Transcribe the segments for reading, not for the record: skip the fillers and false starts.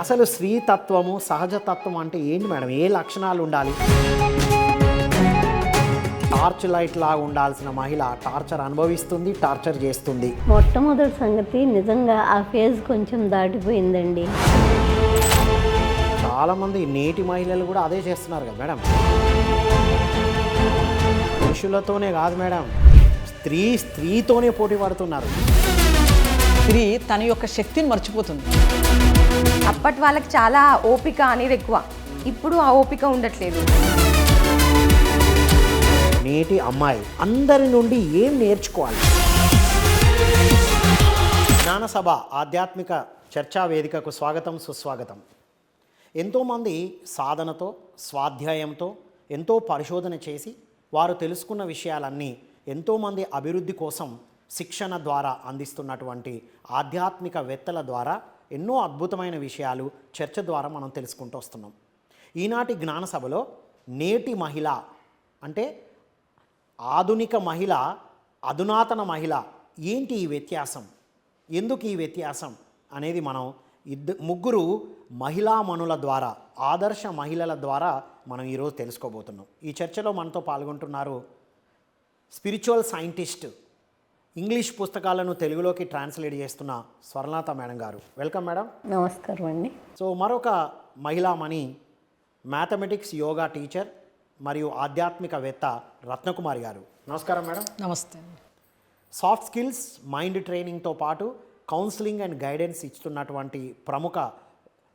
అసలు స్త్రీ తత్వము సహజతత్వం అంటే ఏంటి మేడం? ఏ లక్షణాలు ఉండాలి? టార్చ్ లైట్ లాగా ఉండాల్సిన మహిళ టార్చర్ అనుభవిస్తుంది, టార్చర్ చేస్తుంది. మొట్టమొదటి సంగతి నిజంగా ఆ ఫేజ్ కొంచెం దాటిపోయిందండి. చాలామంది నేటి మహిళలు కూడా అదే చేస్తున్నారు కదా మేడం. పురుషులతోనే కాదు మేడం, స్త్రీతోనే పోటీ పడుతున్నారు. స్త్రీ తన యొక్క శక్తిని మర్చిపోతుంది. అప్పటి వాళ్ళకి చాలా ఓపిక అనేది ఎక్కువ, ఇప్పుడు ఆ ఓపిక ఉండట్లేదు. నేటి అమ్మాయి అందరి నుండి ఏం నేర్చుకోవాలి? జ్ఞానసభ ఆధ్యాత్మిక చర్చా వేదికకు స్వాగతం, సుస్వాగతం. ఎంతోమంది సాధనతో, స్వాధ్యాయంతో, ఎంతో పరిశోధన చేసి వారు తెలుసుకున్న విషయాలన్నీ ఎంతోమంది అభివృద్ధి కోసం శిక్షణ ద్వారా అందిస్తున్నటువంటి ఆధ్యాత్మికవేత్తల ద్వారా ఎన్నో అద్భుతమైన విషయాలు చర్చ ద్వారా మనం తెలుసుకుంటూ వస్తున్నాం. ఈనాటి జ్ఞానసభలో నేటి మహిళ అంటే ఆధునిక మహిళ, అధునాతన మహిళ, ఏంటి ఈ వ్యత్యాసం, ఎందుకు ఈ వ్యత్యాసం అనేది మనం ముగ్గురు మహిళామణుల ద్వారా, ఆదర్శ మహిళల ద్వారా మనం ఈరోజు తెలుసుకోబోతున్నాం. ఈ చర్చలో మనతో పాల్గొంటున్నారు స్పిరిచువల్ సైంటిస్ట్, ఇంగ్లీష్ పుస్తకాలను తెలుగులోకి ట్రాన్స్లేట్ చేస్తున్న స్వర్ణలత మేడం గారు. Welcome madam. నమస్కారం అండి. సో మరొక మహిళామణి, మ్యాథమెటిక్స్ యోగా టీచర్ మరియు ఆధ్యాత్మికవేత్త రత్నకుమారి గారు. నమస్కారం మేడం. నమస్తే. సాఫ్ట్ స్కిల్స్, మైండ్ ట్రైనింగ్తో పాటు కౌన్సిలింగ్ అండ్ గైడెన్స్ ఇస్తున్నటువంటి ప్రముఖ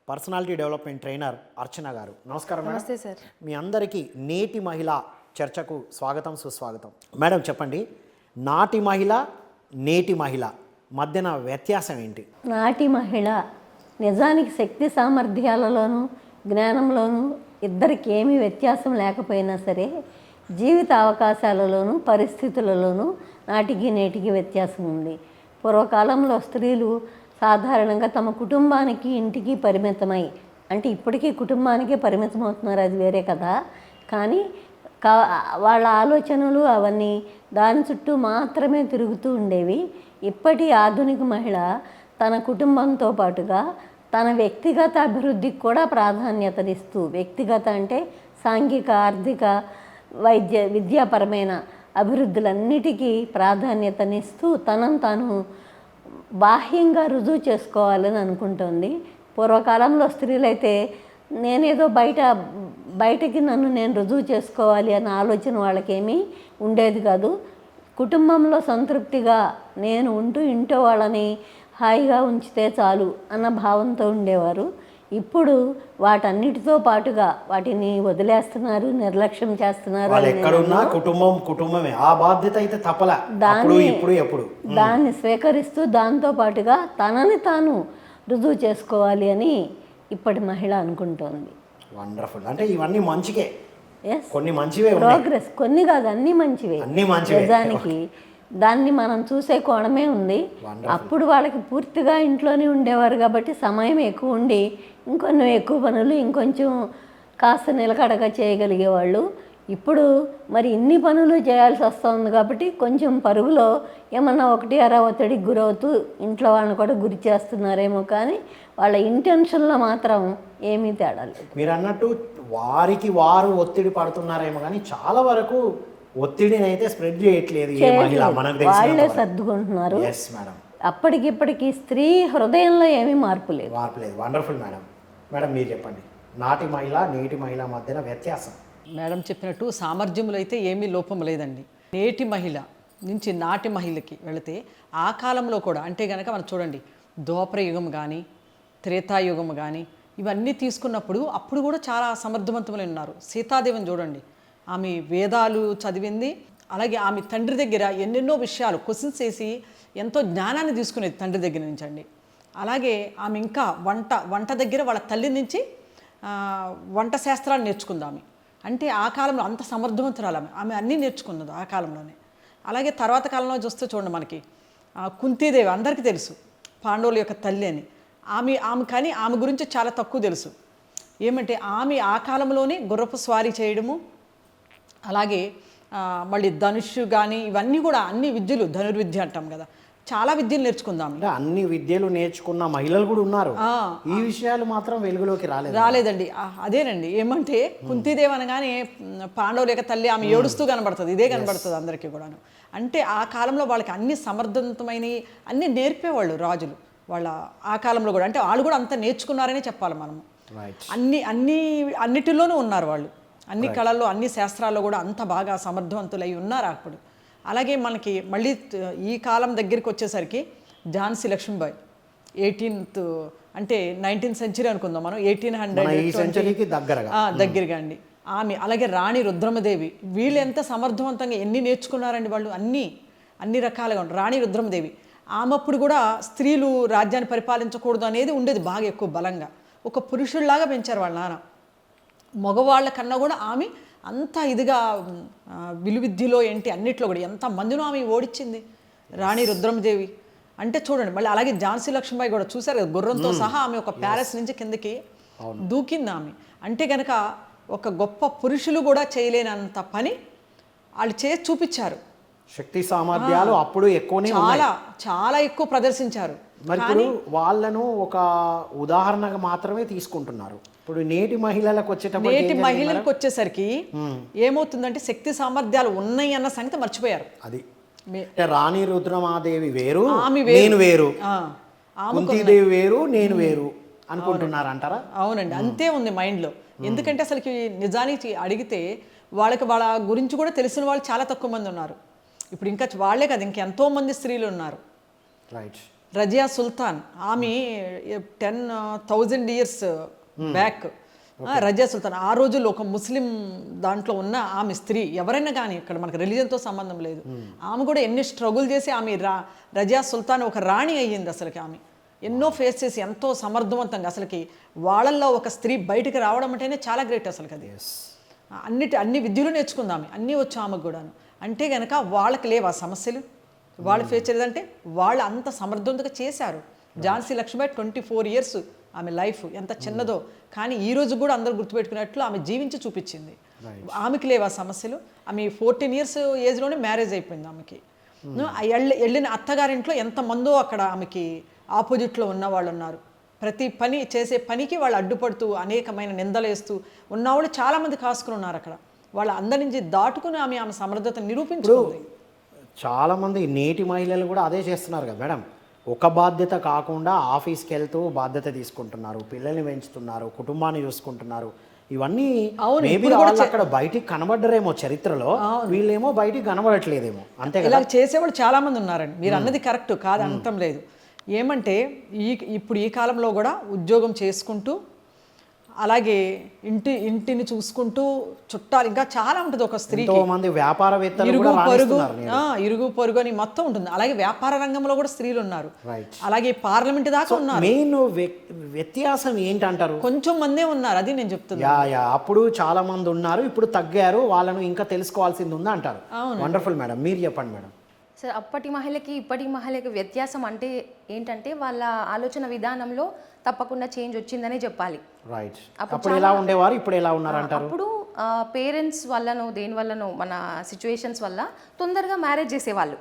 పర్సనాలిటీ డెవలప్మెంట్ ట్రైనర్ అర్చన గారు. నమస్కారం మేడం. నమస్తే సార్. మీ అందరికీ నేటి మహిళ చర్చకు స్వాగతం, సుస్వాగతం. మేడం చెప్పండి, నాటి మహిళ, నేటి మహిళ మధ్యన వ్యత్యాసం ఏంటి? నాటి మహిళ నిజానికి శక్తి సామర్థ్యాలలోనూ జ్ఞానంలోనూ ఇద్దరికి ఏమీ వ్యత్యాసం లేకపోయినా సరే జీవిత అవకాశాలలోనూ పరిస్థితులలోనూ నాటికి నేటికి వ్యత్యాసం ఉంది. పూర్వకాలంలో స్త్రీలు సాధారణంగా తమ కుటుంబానికి, ఇంటికి పరిమితమై, అంటే ఇప్పటికీ కుటుంబానికే పరిమితం అవుతున్నారు, అది వేరే కదా. కానీ వాళ్ళ ఆలోచనలు అవన్నీ దాని చుట్టూ మాత్రమే తిరుగుతూ ఉండేవి. ఇప్పటి ఆధునిక మహిళ తన కుటుంబంతో పాటుగా తన వ్యక్తిగత అభివృద్ధికి కూడా ప్రాధాన్యతనిస్తూ, వ్యక్తిగత అంటే సాంఘిక, ఆర్థిక, విద్యాపరమైన అభివృద్ధులన్నిటికీ ప్రాధాన్యతనిస్తూ తనను తాను బాహ్యంగా రుజువు చేసుకోవాలని అనుకుంటోంది. పూర్వకాలంలో స్త్రీలైతే నేనేదో బయటకి నన్ను నేను రుజువు చేసుకోవాలి అన్న ఆలోచన వాళ్ళకేమీ ఉండేది కాదు. కుటుంబంలో సంతృప్తిగా నేను ఉంటూ ఇంట్లో వాళ్ళని హాయిగా ఉంచితే చాలు అన్న భావంతో ఉండేవారు. ఇప్పుడు వాటన్నిటితో పాటుగా వాటిని వదిలేస్తున్నారు, నిర్లక్ష్యం చేస్తున్నారు. కుటుంబమే ఆ బాధ్యత అయితే తప్పలా. దాన్ని స్వీకరిస్తూ దాంతో పాటుగా తనని తాను రుజువు చేసుకోవాలి అని ఇప్పటి మహిళ అనుకుంటోంది. వండర్ఫుల్. అంటే ఇవన్నీ మంచికే, కొన్ని మంచివే, ప్రోగ్రెస్ కొన్ని కాదు, అన్ని మంచివే. నిజానికి దాన్ని మనం చూసే కోణమే ఉంది. అప్పుడు వాళ్ళకి పూర్తిగా ఇంట్లోనే ఉండేవారు కాబట్టి సమయం ఎక్కువ ఉండి ఇంకొన్ని ఎక్కువ పనులు ఇంకొంచెం కాస్త నిలకడగా చేయగలిగేవాళ్ళు. ఇప్పుడు మరి ఇన్ని పనులు చేయాల్సి వస్తుంది కాబట్టి కొంచెం పరుగులో ఏమన్నా ఒకటి అరా ఒత్తిడికి గురవుతూ ఇంట్లో వాళ్ళని కూడా గురి చేస్తున్నారేమో, కానీ వాళ్ళ ఇంటెన్షన్లో మాత్రం ఏమీ తేడా లేదు. మీరు అన్నట్టు వారికి వారు ఒత్తిడి పడుతున్నారేమో కానీ చాలా వరకు ఒత్తిడిని అయితే స్ప్రెడ్ చేయట్లేదు. వాళ్ళే సర్దుకుంటున్నారు. అప్పటికిప్పటికి స్త్రీ హృదయంలో ఏమీ మార్పు లేదు. Wonderful madam. మేడం మీరు చెప్పండి, నాటి మహిళ, నేటి మహిళ మధ్యన వ్యత్యాసం. మేడం చెప్పినట్టు సామర్థ్యములు అయితే ఏమీ లోపం లేదండి. నేటి మహిళ నుంచి నాటి మహిళకి వెళితే ఆ కాలంలో కూడా అంటే కనుక మనం చూడండి, ద్వాపర యుగం కానీ త్రేతాయుగం కానీ ఇవన్నీ తీసుకున్నప్పుడు అప్పుడు కూడా చాలా సమర్థవంతములు ఉన్నారు. సీతాదేవిని చూడండి, ఆమె వేదాలు చదివింది, అలాగే ఆమె తండ్రి దగ్గర ఎన్నెన్నో విషయాలు క్వశ్చన్స్ వేసి ఎంతో జ్ఞానాన్ని తీసుకునేది తండ్రి దగ్గర నుంచి అండి. అలాగే ఆమె ఇంకా వంట దగ్గర వాళ్ళ తల్లి నుంచి వంట శాస్త్రాలు నేర్చుకుంది ఆమె. అంటే ఆ కాలంలో అంత సమర్థవంతురాలు ఆమె అన్నీ నేర్చుకున్నది ఆ కాలంలోనే. అలాగే తర్వాత కాలంలో చూస్తే చూడండి, మనకి కుంతీదేవి అందరికీ తెలుసు, పాండవుల యొక్క తల్లి అని. కానీ ఆమె గురించి చాలా తక్కువ తెలుసు. ఏమంటే ఆమె ఆ కాలంలోనే గుర్రపు స్వారీ చేయడము, అలాగే మళ్ళీ ధనుష్ కానీ ఇవన్నీ కూడా అన్ని విద్యలు, ధనుర్విద్య అంటాం కదా, చాలా విద్యలు నేర్చుకుందాం. అంటే అన్ని విద్యలు నేర్చుకున్న మహిళలు కూడా ఉన్నారు. ఈ విషయాలు మాత్రం వెలుగులోకి రాలేదండి. అదేనండి, ఏమంటే కుంతీదేవి అనగానే పాండవుల యొక్క తల్లి ఆమె ఏడుస్తూ కనబడుతుంది, ఇదే కనబడుతుంది అందరికీ కూడాను. అంటే ఆ కాలంలో వాళ్ళకి అన్ని సమర్థవంతమైనవి అన్నీ నేర్పేవాళ్ళు రాజులు వాళ్ళ ఆ కాలంలో కూడా. అంటే వాళ్ళు కూడా అంత నేర్చుకున్నారనే చెప్పాలి మనము. అన్నిటిలోనూ ఉన్నారు వాళ్ళు, అన్ని కళల్లో అన్ని శాస్త్రాల్లో కూడా అంత బాగా సమర్థవంతులై ఉన్నారు అప్పుడు. అలాగే మనకి మళ్ళీ ఈ కాలం దగ్గరికి వచ్చేసరికి ఝాన్సీ లక్ష్మీబాయి 18th అంటే 19th సెంచరీ అనుకుందాం మనం, 1800 దగ్గరగా అండి ఆమె. అలాగే రాణి రుద్రమదేవి, వీళ్ళు ఎంత సమర్థవంతంగా ఎన్ని నేర్చుకున్నారండి వాళ్ళు, అన్ని రకాలుగా రాణి రుద్రమదేవి. ఆమెప్పుడు కూడా స్త్రీలు రాజ్యాన్ని పరిపాలించకూడదు అనేది ఉండేది బాగా ఎక్కువ బలంగా. ఒక పురుషుల్లాగా పెంచారు వాళ్ళ నాన్న. మగవాళ్ళ కన్నా కూడా ఆమె అంత ఇదిగా విలువిద్యలో ఏంటి అన్నిట్లో కూడా ఎంత మందినో ఆమె ఓడించింది రాణి రుద్రమదేవి. అంటే చూడండి మళ్ళీ అలాగే ఝాన్సీ లక్ష్మీబాయి కూడా చూసారు కదా, గుర్రంతో సహా ఆమె ఒక ప్యాలెస్ నుంచి కిందకి దూకింది ఆమె. అంటే కనుక ఒక గొప్ప పురుషులు కూడా చేయలేనంత పని వాళ్ళు చేసి చూపించారు. శక్తి సామర్థ్యాలు అప్పుడు ఎక్కువనే చాలా ఎక్కువ ప్రదర్శించారు. మరి ఇప్పుడు వాళ్ళను ఒక ఉదాహరణగా మాత్రమే తీసుకుంటున్నారు. ఇప్పుడు నేటి మహిళలకు వచ్చేసరికి ఏమవుతుందంటే శక్తి సామర్థ్యాలు ఉన్నాయి అన్న సంగతి మర్చిపోయారు. అది రాణి రుద్రమాదేవి వేరు, నేను వేరు, కుంతీదేవి వేరు, నేను వేరు అనుకుంటున్నారు అంటారా? అవునండి, అంతే ఉంది మైండ్లో. ఎందుకంటే అసలుకి నిజానికి అడిగితే వాళ్ళకి వాళ్ళ గురించి కూడా తెలిసిన వాళ్ళు చాలా తక్కువ మంది ఉన్నారు. ఇప్పుడు ఇంకా వాళ్ళే కదా, ఇంకెంతో మంది స్త్రీలు ఉన్నారు. రైట్. రజియా సుల్తాన్, ఆమె 10,000 years బ్యాక్ రజియా సుల్తాన్, ఆ రోజుల్లో ఒక ముస్లిం దాంట్లో ఉన్న ఆమె స్త్రీ, ఎవరైనా కానీ ఇక్కడ మనకు రిలీజన్తో సంబంధం లేదు, ఆమె కూడా ఎన్ని స్ట్రగుల్ చేసి ఆమె రజియా సుల్తాన్ ఒక రాణి అయ్యింది. అసలుకి ఆమె ఎన్నో ఫేస్ చేసి ఎంతో సమర్థవంతంగా, అసలుకి వాళ్ళల్లో ఒక స్త్రీ బయటికి రావడం అంటేనే చాలా గ్రేట్. అసలుకి అది అన్ని విద్యలు నేర్చుకుందామె, అన్నీ వచ్చు ఆమెకు కూడాను. అంటే కనుక వాళ్ళకి లేవు ఆ సమస్యలు, వాళ్ళు ఫేస్ చేయలేదంటే వాళ్ళు అంత సమర్థవంతంగా చేశారు. ఝాన్సీ లక్ష్మీబాయి 24 years ఆమె లైఫ్ ఎంత చిన్నదో, కానీ ఈ రోజు కూడా అందరూ గుర్తుపెట్టుకున్నట్లు ఆమె జీవించి చూపించింది. ఆమెకి లేవు ఆ సమస్యలు. ఆమె 14 years ఏజ్లోనే మ్యారేజ్ అయిపోయింది ఆమెకి. వెళ్ళిన అత్తగారింట్లో ఎంతమందో అక్కడ ఆమెకి ఆపోజిట్లో ఉన్న వాళ్ళు ఉన్నారు. ప్రతి పని చేసే పనికి వాళ్ళు అడ్డుపడుతూ అనేకమైన నిందలేస్తూ ఉన్నవాళ్ళు చాలామంది కాసుకుని ఉన్నారు అక్కడ. వాళ్ళ అందరి నుంచి దాటుకుని ఆమె సమర్థతను నిరూపించుకుంది. చాలామంది నేటి మహిళలు కూడా అదే చేస్తున్నారు కదా మేడం. ఒక బాధ్యత కాకుండా ఆఫీస్కి వెళ్తూ బాధ్యత తీసుకుంటున్నారు, పిల్లల్ని పెంచుతున్నారు, కుటుంబాన్ని చూసుకుంటున్నారు. ఇవన్నీ మేబీ వాళ్ళు అక్కడ బయటికి కనబడ్డరేమో చరిత్రలో, వీళ్ళేమో బయటికి కనబడట్లేదేమో. అంతే కదా, ఇలా చేసేవాళ్ళు చాలామంది ఉన్నారండి. మీరు అన్నది కరెక్ట్ కాదు అనటం లేదు. ఏమంటే ఇప్పుడు ఈ కాలంలో కూడా ఉద్యోగం చేసుకుంటూ అలాగే ఇంటిని చూసుకుంటూ చుట్టాలు ఇంకా చాలా ఉంటుంది ఒక స్త్రీకి. ఇరుగు పొరుగు అని మొత్తం ఉంటుంది. అలాగే వ్యాపార రంగంలో కూడా స్త్రీలు ఉన్నారు, అలాగే పార్లమెంట్ దాకా ఉన్నారు. మెయిన్ వ్యత్యాసం ఏంటంటారు? కొంచెం మందే ఉన్నారు, అది నేను చెప్తున్నా. అప్పుడు చాలా మంది ఉన్నారు, ఇప్పుడు తగ్గారు, వాళ్ళను ఇంకా తెలుసుకోవాల్సింది ఉందా అంటారు. వండర్ఫుల్ మేడం, మీరు చెప్పండి మేడం. సార్, అప్పటి మహిళకి ఇప్పటి మహిళకి వ్యత్యాసం అంటే ఏంటంటే వాళ్ళ ఆలోచన విధానంలో తప్పకుండా చేంజ్ వచ్చిందనే చెప్పాలి. రైట్. అప్పుడు ఎలా ఉండేవారు, ఇప్పుడు ఎలా ఉన్నారు అంటారు? అప్పుడు పేరెంట్స్ వల్లనో దేని వల్లనో మన సిచ్యువేషన్స్ వల్ల తొందరగా మ్యారేజ్ చేసేవాళ్ళు.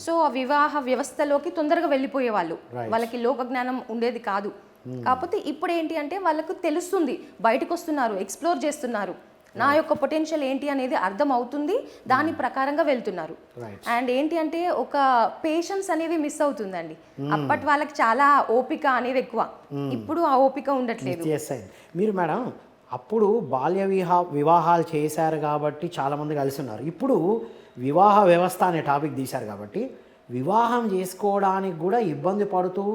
సో ఆ వివాహ వ్యవస్థలోకి తొందరగా వెళ్ళిపోయేవాళ్ళు. వాళ్ళకి లోక జ్ఞానం ఉండేది కాదు. కాకపోతే ఇప్పుడు ఏంటి అంటే వాళ్ళకు తెలుస్తుంది, బయటకు వస్తున్నారు, ఎక్స్ప్లోర్ చేస్తున్నారు, నా యొక్క పొటెన్షియల్ ఏంటి అనేది అర్థం అవుతుంది, దాని ప్రకారంగా వెళ్తున్నారు. అండ్ ఏంటి అంటే ఒక పేషెన్స్ అనేది మిస్ అవుతుందండి. అప్పటి వాళ్ళకి చాలా ఓపిక అనేది ఎక్కువ, ఇప్పుడు ఆ ఓపిక ఉండట్లేదు. మీరు మేడం అప్పుడు బాల్య వివాహాలు చేశారు కాబట్టి చాలామంది కలిసి ఉన్నారు. ఇప్పుడు వివాహ వ్యవస్థ అనే టాపిక్ తీశారు కాబట్టి వివాహం చేసుకోవడానికి కూడా ఇబ్బంది పడుతూ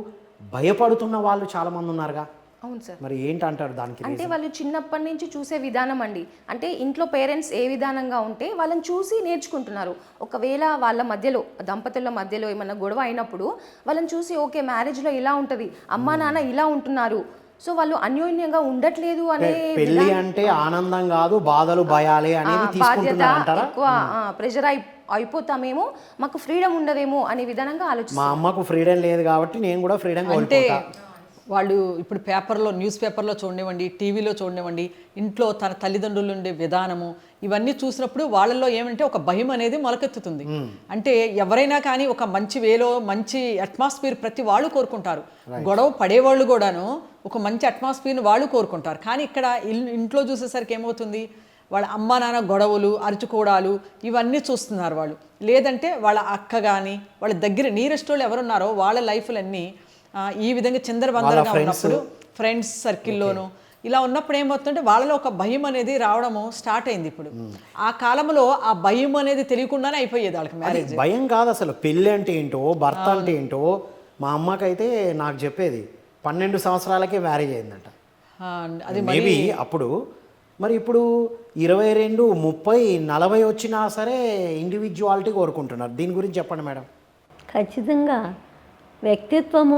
భయపడుతున్న వాళ్ళు చాలామంది ఉన్నారుగా. అవును సార్. మరి ఏంటంటారు దానికి? అంటే వాళ్ళు చిన్నప్పటి నుంచి చూసే విధానం అండి. అంటే ఇంట్లో పేరెంట్స్ ఏ విధానంగా ఉంటే వాళ్ళని చూసి నేర్చుకుంటున్నారు. ఒకవేళ వాళ్ళ మధ్యలో దంపతుల మధ్యలో ఏమన్నా గొడవ అయినప్పుడు వాళ్ళని చూసి ఓకే మ్యారేజ్లో ఇలా ఉంటుంది, అమ్మా నాన్న ఇలా ఉంటున్నారు, సో వాళ్ళు అన్యోన్యంగా ఉండట్లేదు అనే. పెళ్లి అంటే ఆనందం కాదు, బాధలు భయాలే అనేది తీసుకుంటున్నారంటారా? ఎక్కువ ప్రెషర్ అయిపోతామేమో, మాకు ఫ్రీడమ్ ఉండదేమో అనే విధానంగా ఆలోచిస్తాం. మా అమ్మకు ఫ్రీడమ్ లేదు కాబట్టి నేను కూడా ఫ్రీడమ్ అంటే వాళ్ళు ఇప్పుడు పేపర్లో, న్యూస్ పేపర్లో చూడనివ్వండి, టీవీలో చూడనివ్వండి, ఇంట్లో తన తల్లిదండ్రులు ఉండే విధానము ఇవన్నీ చూసినప్పుడు వాళ్ళల్లో ఏమంటే ఒక భయం అనేది మొలకెత్తుతుంది. అంటే ఎవరైనా కానీ ఒక మంచి వేలో మంచి అట్మాస్ఫియర్ ప్రతి వాళ్ళు కోరుకుంటారు. గొడవ పడేవాళ్ళు కూడాను ఒక మంచి అట్మాస్ఫియర్ని వాళ్ళు కోరుకుంటారు. కానీ ఇక్కడ ఇంట్లో చూసేసరికి ఏమవుతుంది, వాళ్ళ అమ్మ నాన్న గొడవలు, అరుచుకోవడాలు ఇవన్నీ చూస్తున్నారు వాళ్ళు. లేదంటే వాళ్ళ అక్క కానీ వాళ్ళ దగ్గర నీరెస్ట్ వాళ్ళు ఎవరున్నారో వాళ్ళ లైఫ్లన్నీ ఈ విధంగా చిందరవందరగా ఉన్నప్పుడు ఫ్రెండ్స్ సర్కిల్లోనూ ఇలా ఉన్నప్పుడు ఏమవుతుందంటే వాళ్ళలో ఒక భయం అనేది రావడము స్టార్ట్ అయింది. ఇప్పుడు ఆ కాలంలో ఆ భయం అనేది తెలియకుండానే అయిపోయేది వాళ్ళకి మ్యారేజ్. భయం కాదు అసలు, పెళ్ళి అంటే ఏంటో, భర్త అంటే ఏంటో. మా అమ్మకైతే నాకు చెప్పేది 12 సంవత్సరాలకే మ్యారేజ్ అయిందంట. అది మేబీ అప్పుడు. మరి ఇప్పుడు 22, 30, 40 వచ్చినా సరే ఇండివిజువాలిటీ కోరుకుంటున్నారు. దీని గురించి చెప్పండి మేడం. ఖచ్చితంగా వ్యక్తిత్వము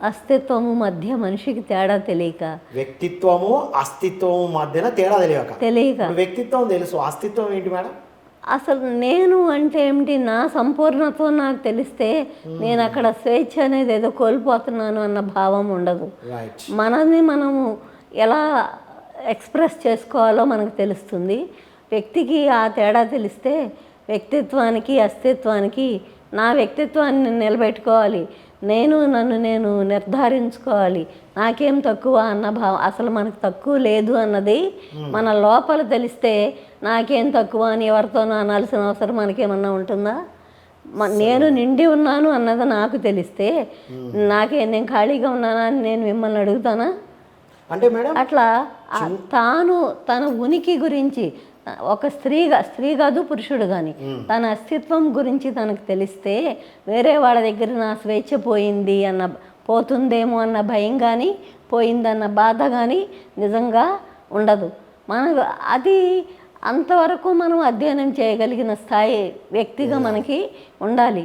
అస్తిత్వము మధ్య మనిషికి తేడా తెలియక, వ్యక్తిత్వము అస్తిత్వము మధ్యన తేడా తెలియక. వ్యక్తిత్వం తెలుసు, అస్తిత్వం ఏంటి మేడం? అసలు నేను అంటే ఏమిటి, నా సంపూర్ణత్వం నాకు తెలిస్తే నేను అక్కడ స్వేచ్ఛ అనేది ఏదో కోల్పోతున్నాను అన్న భావం ఉండదు. మనల్ని మనము ఎలా ఎక్స్ప్రెస్ చేసుకోవాలో మనకు తెలుస్తుంది. వ్యక్తికి ఆ తేడా తెలిస్తే వ్యక్తిత్వానికి అస్తిత్వానికి, నా వ్యక్తిత్వాన్ని నిలబెట్టుకోవాలి, నన్ను నేను నిర్ధారించుకోవాలి, నాకేం తక్కువ అన్న భావం. అసలు మనకు తక్కువ లేదు అన్నది మన లోపల తెలిస్తే నాకేం తక్కువ అని ఎవరితోనో అనాల్సిన అవసరం మనకేమన్నా ఉంటుందా? నేను నిండి ఉన్నాను అన్నది నాకు తెలిస్తే నేను ఖాళీగా ఉన్నానా అని నేను మిమ్మల్ని అడుగుతానా? అంటే మేడం అట్లా తన ఉనికి గురించి ఒక స్త్రీ కాదు పురుషుడు కానీ తన అస్తిత్వం గురించి తనకు తెలిస్తే వేరే వాళ్ళ దగ్గర నా స్వేచ్ఛ పోతుందేమో అన్న భయం కానీ పోయిందన్న బాధ కానీ నిజంగా ఉండదు. అది అంతవరకు మనం అధ్యయనం చేయగలిగిన స్థాయి వ్యక్తిగా మనకి ఉండాలి.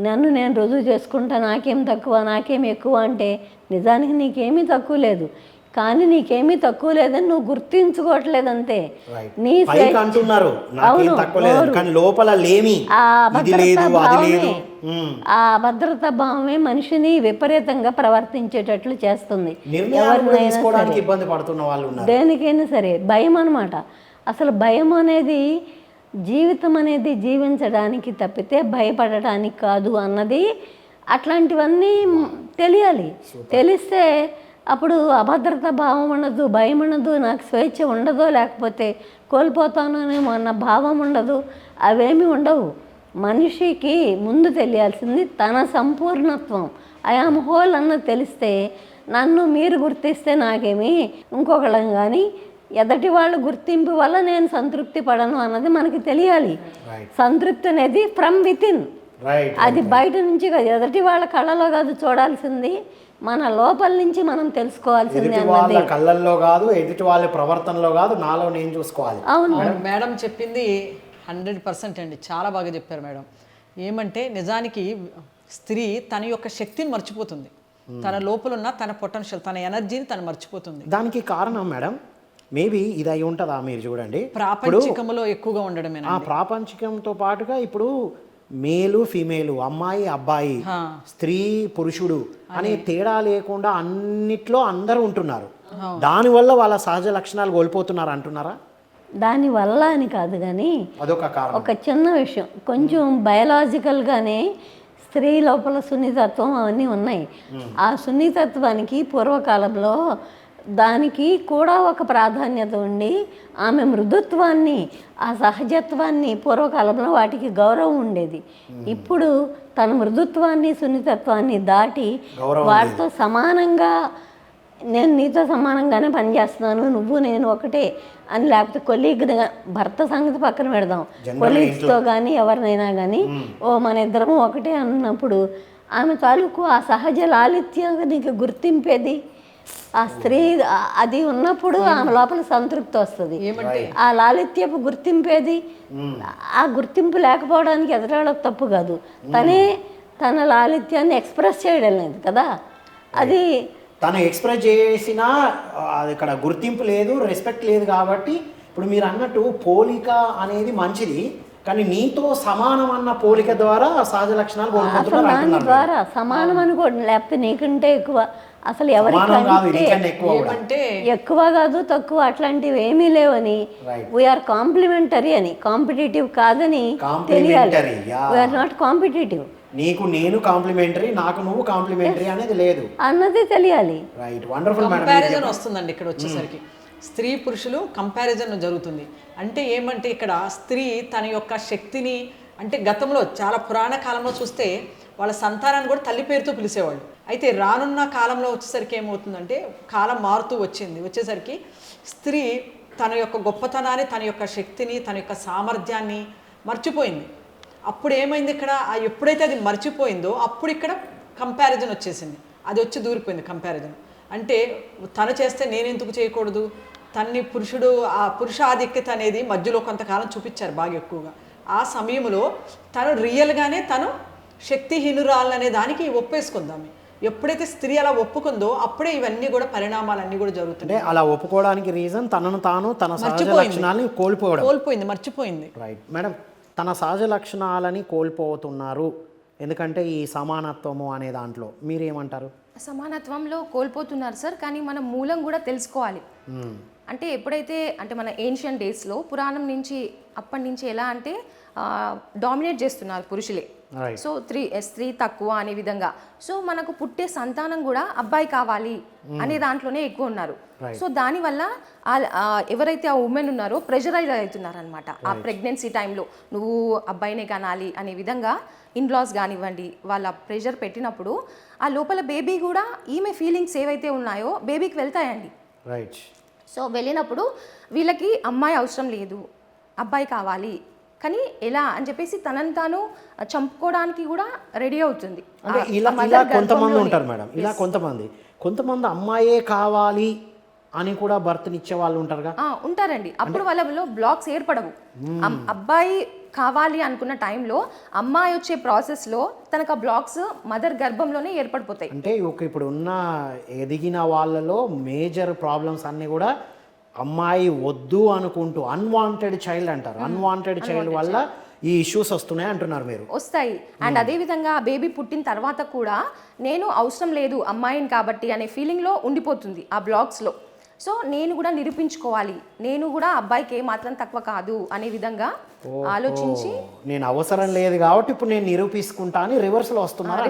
నేను రుజువు చేసుకుంటా, నాకేం తక్కువ నాకేం ఎక్కువ అంటే నిజానికి నీకేమీ తక్కువ లేదు, కానీ నీకేమీ తక్కువ లేదని నువ్వు గుర్తించుకోవట్లేదంతే. నీ ఆ భద్రతా భావమే మనిషిని విపరీతంగా ప్రవర్తించేటట్లు చేస్తుంది. దేనికైనా సరే భయం అన్నమాట. అసలు భయం అనేది జీవితం అనేది జీవించడానికి తప్పితే భయపడటానికి కాదు అన్నది, అట్లాంటివన్నీ తెలియాలి. తెలిస్తే అప్పుడు అభద్రతా భావం ఉండదు, భయం ఉండదు, నాకు స్వేచ్ఛ ఉండదో లేకపోతే కోల్పోతానోనేమో అన్న భావం ఉండదు, అవేమీ ఉండవు. మనిషికి ముందు తెలియాల్సింది తన సంపూర్ణత్వం, ఐఆమ్ హోల్ అన్నది తెలిస్తే నన్ను మీరు గుర్తిస్తే నాకేమి, ఇంకొకళ్ళం కానీ ఎదటి వాళ్ళ గుర్తింపు వల్ల నేను సంతృప్తి పడను అన్నది మనకి తెలియాలి. సంతృప్తి అనేది ఫ్రమ్ వితిన్, అది బయట నుంచి కాదు, ఎదటి వాళ్ళ కళ్ళలో కాదు చూడాల్సింది, మన లోపల నుంచి మనం తెలుసుకోవాల్సింది అన్నది. కళ్ళల్లో కాదు, ఎదుటి వాళ్ళ ప్రవర్తనలో కాదు, నాలో నేను చూసుకోవాలి. అవును మేడం చెప్పింది 100% అండి, చాలా బాగా చెప్పారు మేడం. ఏమంటే నిజానికి స్త్రీ తన యొక్క శక్తిని మర్చిపోతుంది, తన లోపల ఉన్న తన పొటెన్షియల్, తన ఎనర్జీని తను మర్చిపోతుంది. దానికి కారణం మేడం మేబీ ఇది అయి ఉంటుందా? మీరు చూడండి, ప్రాపంచికంలో ఎక్కువగా ఉండడమేనా? ప్రాపంచికంతో పాటుగా ఇప్పుడు మేలు ఫీమేలు, అమ్మాయి అబ్బాయి, స్త్రీ పురుషుడు అనే తేడా లేకుండా అన్నిట్లో అందరూ ఉంటున్నారు. దానివల్ల వాళ్ళ సహజ లక్షణాలు కోల్పోతున్నారు అంటున్నారా? దానివల్ల అని కాదు కానీ ఒక చిన్న విషయం, కొంచెం బయలాజికల్గానే స్త్రీ లోపల సున్నితత్వం అవన్నీ ఉన్నాయి. ఆ సున్నితత్వానికి పూర్వకాలంలో దానికి కూడా ఒక ప్రాధాన్యత ఉండి ఆమె మృదుత్వాన్ని, ఆ సహజత్వాన్ని పూర్వకాలంలో వాటికి గౌరవం ఉండేది. ఇప్పుడు తన మృదుత్వాన్ని సున్నితత్వాన్ని దాటి వాటితో సమానంగా, నేను నీతో సమానంగానే పనిచేస్తున్నాను, నువ్వు నేను ఒకటే అని, లేకపోతే కొలీగ్గా, భర్త సంగతి పక్కన పెడదాం, కొలీగ్స్తో కానీ ఎవరినైనా కానీ మన ఇద్దరము ఒకటే అన్నప్పుడు ఆమె తాలూకు ఆ సహజ లాలిత్యానికి గుర్తింపేది ఆ స్త్రీ, అది ఉన్నప్పుడు ఆమె లోపల సంతృప్తి వస్తుంది. ఆ లాలిత్యపు గుర్తింపేది, ఆ గుర్తింపు లేకపోవడానికి ఎదురాళ్ళకు తప్పు కాదు, తన లాలిత్యాన్ని ఎక్స్ప్రెస్ చేయడం లేదు కదా, అది తను ఎక్స్ప్రెస్ చేసినా ఇక్కడ గుర్తింపు లేదు, రెస్పెక్ట్ లేదు. కాబట్టి ఇప్పుడు మీరు అన్నట్టు పోలిక అనేది మంచిది, కానీ నీతో సమానం అన్న పోలిక ద్వారా సహజ లక్షణాలు దాని ద్వారా సమానం అనుకోండి, లేకపోతే నీకంటే ఎక్కువ అసలు సమానం కాదు, ఎవరికంటే నీకన్నా ఎక్కువ కూడా. ఏమంటే ఎక్కువ కాదు తక్కువ అట్లాంటివి ఏమీ లేవని, Right. వీఆర్ కాంప్లిమెంటరీ అని, కాంపిటేటివ్ కాదని తెలియాలి. Complementary, yeah. We're not competitive నీకు నేను కాంప్లిమెంటరీ, నాకు నువ్వు కాంప్లిమెంటరీ అనేది లేదు. అన్నది తెలియాలి. Right, wonderful madam. కంపారిజన్ వస్తుందండి ఇక్కడ వచ్చేసరికి. స్త్రీ పురుషులు కంపారిజన్ జరుగుతుంది. అంటే ఏమంటే ఇక్కడ స్త్రీ తన యొక్క శక్తిని, అంటే గతంలో చాలా పురాణ కాలంలో చూస్తే వాళ్ళ సంతానాన్ని కూడా తల్లి పేరుతో పిలిచేవాళ్ళు. అయితే రానున్న కాలంలో వచ్చేసరికి ఏమవుతుందంటే కాలం మారుతూ వచ్చేసరికి స్త్రీ తన యొక్క గొప్పతనాన్ని, తన యొక్క శక్తిని, తన యొక్క సామర్థ్యాన్ని మర్చిపోయింది. అప్పుడు ఏమైంది ఇక్కడ, ఎప్పుడైతే అది మర్చిపోయిందో అప్పుడు ఇక్కడ కంపారిజన్ వచ్చేసింది. అది వచ్చి దూరిపోయింది కంపారిజన్. అంటే తను చేస్తే నేను ఎందుకు చేయకూడదు, తన్ని పురుషుడు, ఆ పురుష ఆధిక్యత అనేది మధ్యలో కొంతకాలం చూపించారు బాగా ఎక్కువగా. ఆ సమయంలో తను రియల్గానే తను శక్తిహీనురాలనే దానికి ఒప్పేసుకుందాము. ఎప్పుడైతే స్త్రీ అలా ఒప్పుకుందో అప్పుడే ఇవన్నీ కూడా పరిణామాలన్నీ కూడా జరుగుతున్నాయి. అంటే అలా ఒప్పుకోవడానికి రీజన్ తనను తాను తన సహజ లక్షణాలని కోల్పోయింది, మర్చిపోయింది. రైట్ మేడం, తన సహజ లక్షణాలని కోల్పోతున్నారు ఎందుకంటే ఈ సమానత్వము అనే దాంట్లో మీరేమంటారు? సమానత్వంలో కోల్పోతున్నారు సార్, కానీ మనం మూలం కూడా తెలుసుకోవాలి. అంటే ఎప్పుడైతే అంటే మన ఏన్షియన్ డేస్లో పురాణం నుంచి అప్పటి నుంచి ఎలా అంటే డామినేట్ చేస్తున్నారు పురుషులే. సో స్త్రీ తక్కువ అనే విధంగా. సో మనకు పుట్టే సంతానం కూడా అబ్బాయి కావాలి అనే దాంట్లోనే ఎక్కువ ఉన్నారు. సో దానివల్ల ఎవరైతే ఆ ఉమెన్ ఉన్నారో ప్రెషరైజ్ అవుతున్నారు అనమాట. ఆ ప్రెగ్నెన్సీ టైంలో నువ్వు అబ్బాయినే కనాలి అనే విధంగా ఇన్లాస్ కానివ్వండి వాళ్ళ ప్రెషర్ పెట్టినప్పుడు ఆ లోపల బేబీ కూడా ఈమె ఫీలింగ్స్ ఏవైతే ఉన్నాయో బేబీకి వెళ్తాయండి. రైట్. సో వెళ్ళినప్పుడు వీళ్ళకి అమ్మాయి అవసరం లేదు, అబ్బాయి కావాలి, కానీ ఎలా అని చెప్పేసి తనని తాను చంపుకోవడానికి కూడా రెడీ అవుతుంది. అంటే ఇలా కొంతమంది ఉంటారు మేడం, ఇలా కొంతమంది అమ్మాయే కావాలి అని కూడా బర్త్నిచ్చే వాళ్ళు ఉంటారుగా. ఉంటారండి. అప్పుడు వాళ్ళలో బ్లాక్స్ ఏర్పడవు. అబ్బాయి కావాలి అనుకున్న టైంలో అమ్మాయి వచ్చే ప్రాసెస్లో తనకు ఆ బ్లాక్స్ మదర్ గర్భంలోనే ఏర్పడిపోతాయి. అంటే ఇప్పుడు ఉన్న ఎదిగిన వాళ్ళలో మేజర్ ప్రాబ్లమ్స్ అన్నీ కూడా అమ్మాయి వద్దు అనుకుంటూ అన్వాంటెడ్ చైల్డ్ అంటారు. అన్వాంటెడ్ చైల్డ్ వల్ల ఈ ఇష్యూస్ వస్తున్నాయి అంటున్నారు మీరు. వస్తాయి. అండ్ అదేవిధంగా బేబీ పుట్టిన తర్వాత కూడా నేను అవసరం లేదు అమ్మాయిని కాబట్టి అనే ఫీలింగ్లో ఉండిపోతుంది ఆ బ్లాక్స్లో. సో నేను కూడా నిరూపించుకోవాలి, నేను కూడా అబ్బాయికి ఏమాత్రం తక్కువ కాదు అనే విధంగా ఆలోచించి నేను అవసరం లేదు కాబట్టి ఇప్పుడు నేను నిరూపించుకుంటా అని రివర్స్లో వస్తున్నారు.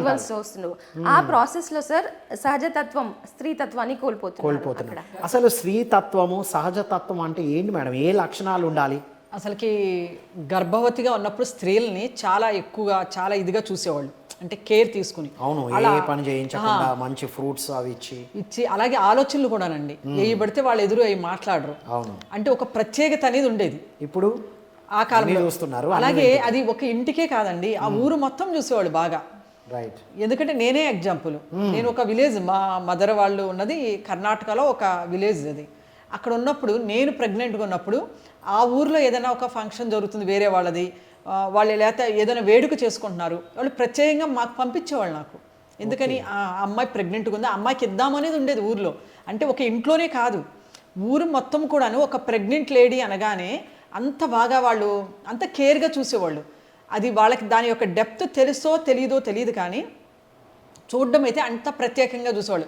ఆ ప్రాసెస్లో సార్ సహజతత్వం స్త్రీతత్వాన్ని కోల్పోతున్నారు. అసలు స్త్రీతత్వము సహజతత్వం అంటే ఏంటి మేడం? ఏ లక్షణాలు ఉండాలి? అసలుకి గర్భవతిగా ఉన్నప్పుడు స్త్రీలని చాలా ఎక్కువగా చాలా ఇదిగా చూసేవాళ్ళు, అంటే కేర్ తీసుకుని. అవును, ఏ పని చేయించకుండా మంచి ఫ్రూట్స్ అవి ఇచ్చి అలాగే ఆలోచనలు కూడానండి. ఏ పడితే వాళ్ళు ఎదురు అవి మాట్లాడరు. అవును, అంటే ఒక ప్రత్యేకత అనేది ఉండేది. ఇప్పుడు ఆ కాలంలో చూస్తున్నారు. అలాగే అది ఒక ఇంటికే కాదండి, ఆ ఊరు మొత్తం చూసేవాళ్ళు బాగా. రైట్. ఎందుకంటే నేనే ఎగ్జాంపుల్. నేను ఒక విలేజ్, మా మదర్ వాళ్ళు ఉన్నది కర్ణాటకలో ఒక విలేజ్. అది అక్కడ ఉన్నప్పుడు నేను ప్రెగ్నెంట్గా ఉన్నప్పుడు ఆ ఊర్లో ఏదైనా ఒక ఫంక్షన్ జరుగుతుంది వేరే వాళ్ళది, వాళ్ళు లేకపోతే ఏదైనా వేడుక చేసుకుంటున్నారు, వాళ్ళు ప్రత్యేకంగా మాకు పంపించేవాళ్ళు నాకు. ఎందుకని ఆ అమ్మాయి ప్రెగ్నెంట్గా ఉంది, ఆ అమ్మాయికి ఇద్దామనేది ఉండేది ఊర్లో. అంటే ఒక ఇంట్లోనే కాదు, ఊరు మొత్తం కూడాను ఒక ప్రెగ్నెంట్ లేడీ అనగానే అంత బాగా వాళ్ళు అంత కేర్గా చూసేవాళ్ళు. అది వాళ్ళకి దాని యొక్క డెప్త్ తెలియదు కానీ చూడడం అయితే అంత ప్రత్యేకంగా చూసేవాళ్ళు.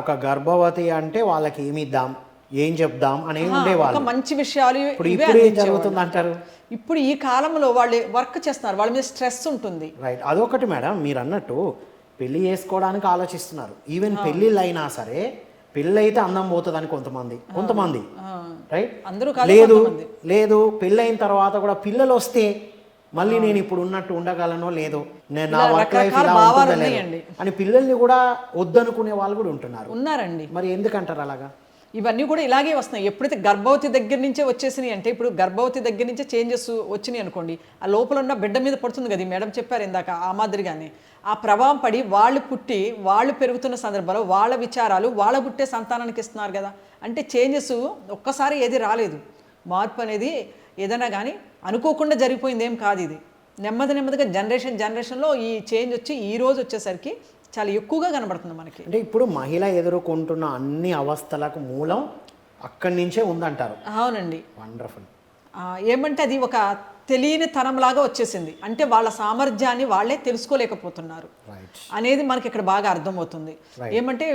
ఒక గర్భవతి అంటే వాళ్ళకి ఏమి ఇద్దాం, ఏం చెప్దాం అని ఉండేవాళ్ళు. మంచి విషయాలు ఇప్పుడు ఏం జరుగుతుంది అంటారు? ఇప్పుడు ఈ కాలంలో వాళ్ళు వర్క్ చేస్తున్నారు, వాళ్ళ మీద స్ట్రెస్ ఉంటుంది. రైట్. అదొకటి మేడం, మీరు అన్నట్టు పెళ్లి చేసుకోవడానికి ఆలోచిస్తున్నారు. ఈవెన్ పెళ్ళిళ్ళు అయినా సరే పెళ్ళి అయితే అందం పోతుందని కొంతమంది రైట్. అందరూ లేదు పెళ్ళి అయిన తర్వాత కూడా పిల్లలు వస్తే మళ్ళీ నేను ఇప్పుడు ఉన్నట్టు ఉండగలనో లేదో, నేను నా వర్క్ లైఫ్ ఇలా ఉంటుందో లేదో అని పిల్లల్ని కూడా వద్దనుకునే వాళ్ళు కూడా ఉన్నారండి. మరి ఎందుకంటారు అలాగా? ఇవన్నీ కూడా ఇలాగే వస్తున్నాయి. ఎప్పుడైతే గర్భవతి దగ్గర నుంచే వచ్చేసినాయి అంటే, ఇప్పుడు గర్భవతి దగ్గర నుంచే చేంజెస్ వచ్చినాయి అనుకోండి, ఆ లోపల ఉన్న బిడ్డ మీద పడుతుంది కదా, మేడం చెప్పారు ఇందాక, ఆ మాదిరిగానే ఆ ప్రభావం పడి వాళ్ళు పెరుగుతున్న సందర్భంలో వాళ్ళ విచారాలు వాళ్ళ పుట్టే సంతానానికి ఇస్తున్నారు కదా. అంటే చేంజెస్ ఒక్కసారి ఏది రాలేదు. మార్పు అనేది ఏదైనా కానీ అనుకోకుండా జరిగిపోయింది ఏం కాదు. ఇది నెమ్మదిగా జనరేషన్లో ఈ చేంజ్ వచ్చి ఈ రోజు వచ్చేసరికి చాలా ఎక్కువగా కనబడుతుంది మనకి. అంటే ఇప్పుడు మహిళ ఎదుర్కొంటున్న అన్ని అవస్థలకు మూలం అక్కడి నుంచే ఉందంటారు. అవునండి. వండర్ఫుల్. ఏమంటే అది ఒక తెలియని తరంలాగా వచ్చేసింది. అంటే వాళ్ళ సామర్థ్యాన్ని వాళ్ళే తెలుసుకోలేకపోతున్నారు అనేది మనకి ఇక్కడ బాగా అర్థమవుతుంది. ఏమంటే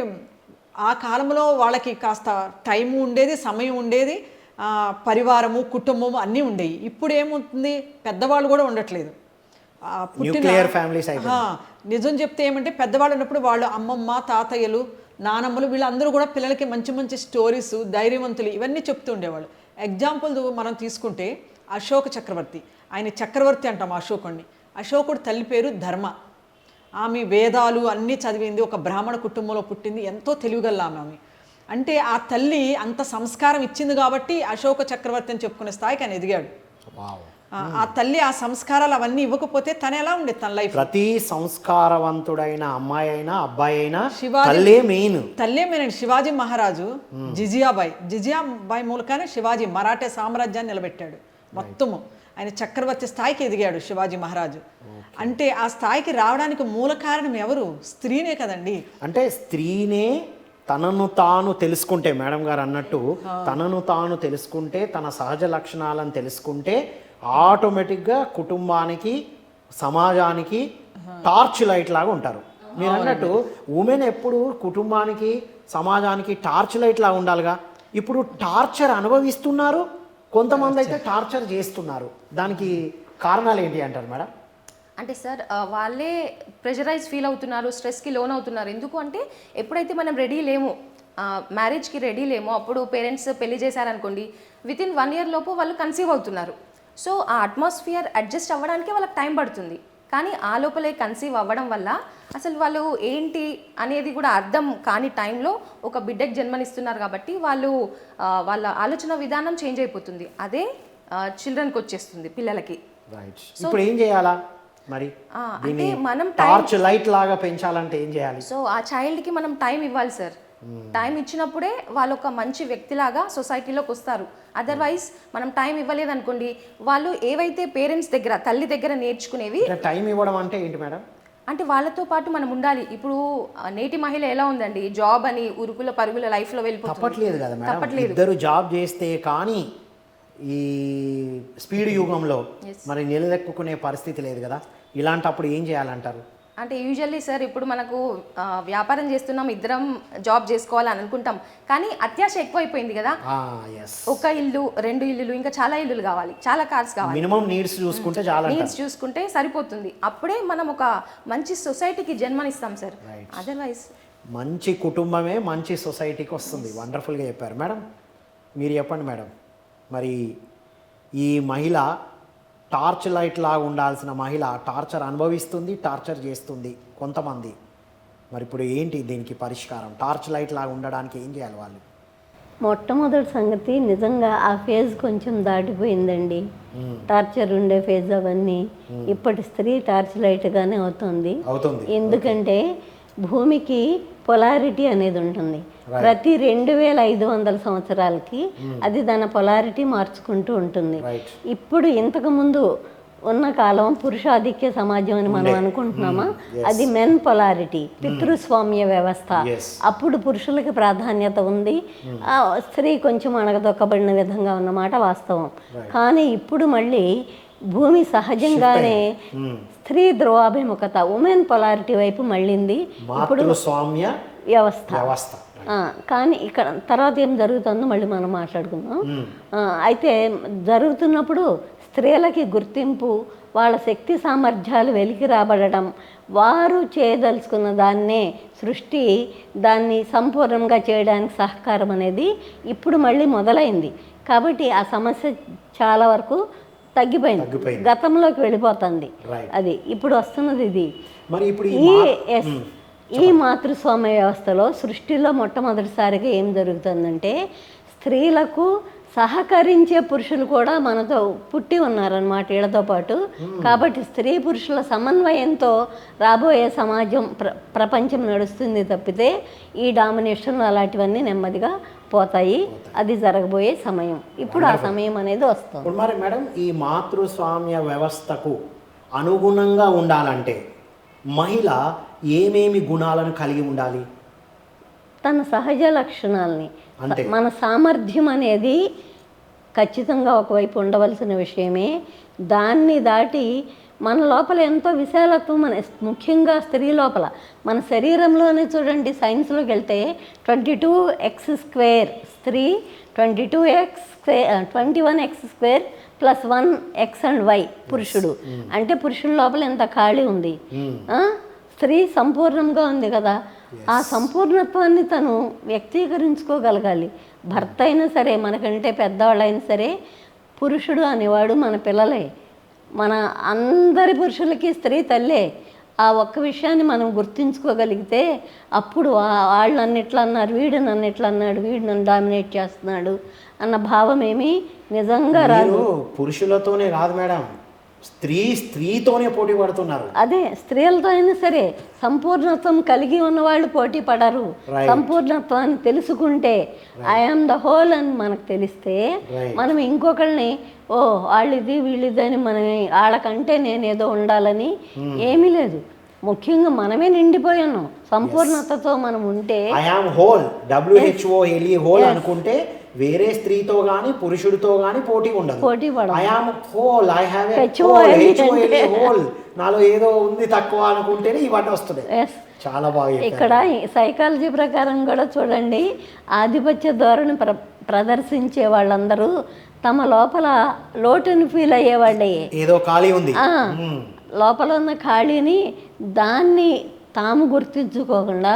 ఆ కాలంలో వాళ్ళకి కాస్త టైం ఉండేది, సమయం ఉండేది, పరివారము, కుటుంబము అన్నీ ఉండేవి. ఇప్పుడు ఏముంటుంది, పెద్దవాళ్ళు కూడా ఉండట్లేదు. న్యూక్లియర్ ఫ్యామిలీస్ నిజం చెప్తే ఏమంటే, పెద్దవాళ్ళు ఉన్నప్పుడు వాళ్ళు అమ్మమ్మ, తాతయ్యలు, నానమ్మలు వీళ్ళందరూ కూడా పిల్లలకి మంచి మంచి స్టోరీస్, ధైర్యవంతులు ఇవన్నీ చెప్తూ ఉండేవాళ్ళు. ఎగ్జాంపుల్ మనం తీసుకుంటే అశోక చక్రవర్తి, ఆయన చక్రవర్తి అంటాం అశోకుడిని. అశోకుడు తల్లి పేరు ధర్మ. ఆమె వేదాలు అన్నీ చదివింది, ఒక బ్రాహ్మణ కుటుంబంలో పుట్టింది, ఎంతో తెలివిగల ఆమె. అంటే ఆ తల్లి అంత సంస్కారం ఇచ్చింది కాబట్టి అశోక చక్రవర్తి అని చెప్పుకునే స్థాయికి ఆయన ఎదిగాడు. ఆ తల్లి ఆ సంస్కారాలు అవన్నీ ఇవ్వకపోతే తను ఎలా ఉండేది తన లైఫ్. ప్రతి సంస్కారవంతుడైన అమ్మాయి అయినా అబ్బాయి అయినా తల్లే మెయిన్ అండి. శివాజీ మహారాజు జిజియాబాయి మూలకానే శివాజీ మరాఠా సామ్రాజ్యాన్ని నిలబెట్టాడు మొత్తము. ఆయన చక్రవర్తి స్థాయికి ఎదిగాడు శివాజీ మహారాజు. అంటే ఆ స్థాయికి రావడానికి మూల కారణం ఎవరు? స్త్రీనే కదండి. అంటే స్త్రీనే తనను తాను తెలుసుకుంటే, మేడం గారు అన్నట్టు తనను తాను తెలుసుకుంటే, తన సహజ లక్షణాలను తెలుసుకుంటే ఆటోమేటిక్గా కుటుంబానికి, సమాజానికి టార్చ్ లైట్ లాగా ఉంటారు. మీరు అన్నట్టు ఉమెన్ ఎప్పుడు కుటుంబానికి, సమాజానికి టార్చ్ లైట్ లాగా ఉండాలిగా. ఇప్పుడు టార్చర్ అనుభవిస్తున్నారు, కొంతమంది అయితే టార్చర్ చేస్తున్నారు. దానికి కారణాలు ఏంటి అంటారు మేడం? అంటే సార్ వాళ్ళే ప్రెషరైజ్ ఫీల్ అవుతున్నారు, స్ట్రెస్కి లోన్ అవుతున్నారు. ఎందుకు అంటే ఎప్పుడైతే మనం రెడీ లేము, మ్యారేజ్కి రెడీ లేమో, అప్పుడు పేరెంట్స్ పెళ్లి చేశారనుకోండి, విత్ ఇన్ 1 year లోపు వాళ్ళు కన్సీవ్ అవుతున్నారు. సో ఆ అట్మాస్ఫియర్ అడ్జస్ట్ అవ్వడానికి వాళ్ళకి టైం పడుతుంది. కానీ ఆ లోపలే కన్సీవ్ అవ్వడం వల్ల అసలు వాళ్ళు ఏంటి అనేది కూడా అర్థం కాని టైంలో ఒక బిడ్డకి జన్మనిస్తున్నారు కాబట్టి వాళ్ళ ఆలోచన విధానం చేంజ్ అయిపోతుంది. అదే చిల్డ్రన్కి వచ్చేస్తుంది, పిల్లలకి. ఇప్పుడు ఏం చేయాలా మరి? అంటే మనం టార్చ్ లైట్ లాగా పెంచాలంటే ఏం చేయాలి? సో ఆ చైల్డ్కి మనం టైం ఇవ్వాలి సార్. టైం ఇచ్చినప్పుడే వాళ్ళు ఒక మంచి వ్యక్తిలాగా సొసైటీలోకి వస్తారు. అదర్వైజ్ మనం టైం ఇవ్వలేదనుకోండి, వాళ్ళు ఏవైతే పేరెంట్స్ దగ్గర, తల్లి దగ్గర నేర్చుకునేవి. టైం ఇవ్వడం అంటే ఏంటి మేడం? అంటే వాళ్ళతో పాటు మనం ఉండాలి. ఇప్పుడు నేటి మహిళ ఎలా ఉందండి, జాబ్ అని ఉరుకుల పరుగుల లైఫ్లో వెళ్ళిపోతుంది. తప్పట్లేదు కదా మేడం, ఇద్దరు జాబ్ చేస్తే కానీ ఈ స్పీడ్ యుగంలో మరి నిలదొక్కునే పరిస్థితి లేదు కదా. ఇలాంటప్పుడు ఏం చేయాలంటారు? అంటే యూజువల్లీ సార్, ఇప్పుడు మనకు వ్యాపారం చేస్తున్నాం, ఇద్దరం జాబ్ చేసుకోవాలని అనుకుంటాం, కానీ అత్యాశ ఎక్కువైపోయింది కదా. ఒక ఇల్లు, 2 ఇల్లులు, ఇంకా చాలా ఇల్లులు కావాలి, చాలా కార్స్ కావాలి. మినిమం నీడ్స్ చూసుకుంటే చాలా, నీడ్స్ చూసుకుంటే సరిపోతుంది. అప్పుడే మనం ఒక మంచి సొసైటీకి జన్మనిస్తాం సార్. అదర్వైజ్ మంచి కుటుంబమే మంచి సొసైటీకి వస్తుంది. వండర్ఫుల్గా చెప్పారు మేడం. మీరు చెప్పండి మేడం, మరి ఈ మహిళ టార్చ్ లైట్ లాగా ఉండాల్సిన మహిళ టార్చర్ అనుభవిస్తుంది, టార్చర్ చేస్తుంది కొంతమంది. మరి ఇప్పుడు ఏంటి దీనికి పరిష్కారం? టార్చ్ లైట్ లాగా ఉండడానికి ఏం చేయాలి వాళ్ళు? మొట్టమొదటి సంగతి, నిజంగా ఆ ఫేజ్ కొంచెం దాటిపోయిందండి. టార్చర్ ఉండే ఫేజ్ అవన్నీ ఇప్పటి స్త్రీ టార్చ్ లైట్గానే అవుతుంది. ఎందుకంటే భూమికి పొలారిటీ అనేది ఉంటుంది. ప్రతి 2500 సంవత్సరాలకి అది దాని పొలారిటీ మార్చుకుంటూ ఉంటుంది. ఇప్పుడు ఇంతకుముందు ఉన్న కాలం పురుషాధిక్య సమాజం అని మనం అనుకుంటున్నామా, అది మెన్ పొలారిటీ, పితృస్వామ్య వ్యవస్థ. అప్పుడు పురుషులకి ప్రాధాన్యత ఉంది, స్త్రీ కొంచెం అణగదొక్కబడిన విధంగా ఉన్నమాట వాస్తవం. కానీ ఇప్పుడు మళ్ళీ భూమి సహజంగానే స్త్రీ ధ్రువాభిముఖత, ఉమెన్ పొలారిటీ వైపు మళ్ళింది ఇప్పుడు వ్యవస్థ. కానీ ఇక్కడ తర్వాత ఏం జరుగుతుందో మళ్ళీ మనం మాట్లాడుకుందాం. అయితే జరుగుతున్నప్పుడు స్త్రీలకి గుర్తింపు, వాళ్ళ శక్తి సామర్థ్యాలు వెలికి రాబడడం, వారు చేయదలుచుకున్న దాన్నే సృష్టి దాన్ని సంపూర్ణంగా చేయడానికి సహకారం అనేది ఇప్పుడు మళ్ళీ మొదలైంది. కాబట్టి ఆ సమస్య చాలా వరకు తగ్గిపోయింది, గతంలోకి వెళ్ళిపోతుంది. అది ఇప్పుడు వస్తున్నది ఇది. మరి ఇప్పుడు ఈ మాతృస్వామ్య వ్యవస్థలో సృష్టిలో మొట్టమొదటిసారిగా ఏం జరుగుతుందంటే, స్త్రీలకు సహకరించే పురుషులు కూడా మనతో పుట్టి ఉన్నారన్నమాట వీళ్ళతో పాటు. కాబట్టి స్త్రీ పురుషుల సమన్వయంతో రాబోయే సమాజం, ప్రపంచం నడుస్తుంది తప్పితే ఈ డామినేషన్ అలాంటివన్నీ నెమ్మదిగా పోతాయి. అది జరగబోయే సమయం. ఇప్పుడు ఆ సమయం అనేది వస్తుంది. మరి మేడం, ఈ మాతృస్వామ్య వ్యవస్థకు అనుగుణంగా ఉండాలంటే మహిళ ఏమేమి గుణాలను కలిగి ఉండాలి? తన సహజ లక్షణాలని, మన సామర్థ్యం అనేది ఖచ్చితంగా ఒకవైపు ఉండవలసిన విషయమే. దాన్ని దాటి మన లోపల ఎంతో విశాలత్వం ముఖ్యంగా స్త్రీ లోపల మన శరీరంలోనే చూడండి, సైన్స్లోకి వెళ్తే 22x² స్త్రీ, 21x² + 1x and y పురుషుడు. అంటే పురుషుడి లోపల ఎంత ఖాళీ ఉంది, స్త్రీ సంపూర్ణంగా ఉంది కదా. ఆ సంపూర్ణత్వాన్ని తను వ్యక్తీకరించుకోగలగాలి. భర్త అయినా సరే, మనకంటే పెద్దవాళ్ళైనా సరే, పురుషుడు అనేవాడు మన పిల్లలే. మన అందరి పురుషులకి స్త్రీ తల్లే. ఆ ఒక్క విషయాన్ని మనం గుర్తుంచుకోగలిగితే అప్పుడు వాళ్ళు నన్ను ఎట్లా అన్నారు, వీడు నన్ను ఎట్లా అన్నాడు, వీడు నన్ను డామినేట్ చేస్తున్నాడు అన్న భావం ఏమి నిజంగా రాదు. పురుషులతోనే కాదు మేడం, స్త్రీతోనే పోటీ పడుతున్నారు. అదే స్త్రీలతో అయినా సరే సంపూర్ణత్వం కలిగి ఉన్నవాళ్ళు పోటీ పడరు. సంపూర్ణత్వాన్ని తెలుసుకుంటే ఐఆమ్ ద హోల్ అని మనకు తెలిస్తే మనం ఇంకొకరిని వాళ్ళిది వీళ్ళిది అని మనం వాళ్ళకంటే నేనేదో ఉండాలని ఏమీ లేదు. ముఖ్యంగా మనమే నిండిపోయి ఉన్నాం సంపూర్ణతతో. మనం ఉంటే ఐఆమ్ హోల్, WHO హోల్ అనుకుంటే వేరే స్త్రీతో గాని పురుషుడితో గాని పోటీ ఉండదు. పోటీ పడదు. I am whole, I have a whole, నాలో ఏదో ఉంది తక్కువ అనుకుంటేనే ఇవన్నీ వస్తుంది. చాలా బాగా ఇక్కడ సైకాలజీ ప్రకారం కూడా చూడండి, ఆధిపత్య ధోరణి ప్రదర్శించే వాళ్ళందరూ తమ లోపల లోటుని ఫీల్ అయ్యేవాళ్ళే. ఏదో ఖాళీ ఉంది, లోపల ఉన్న ఖాళీని దాన్ని తాము గుర్తించుకోకుండా,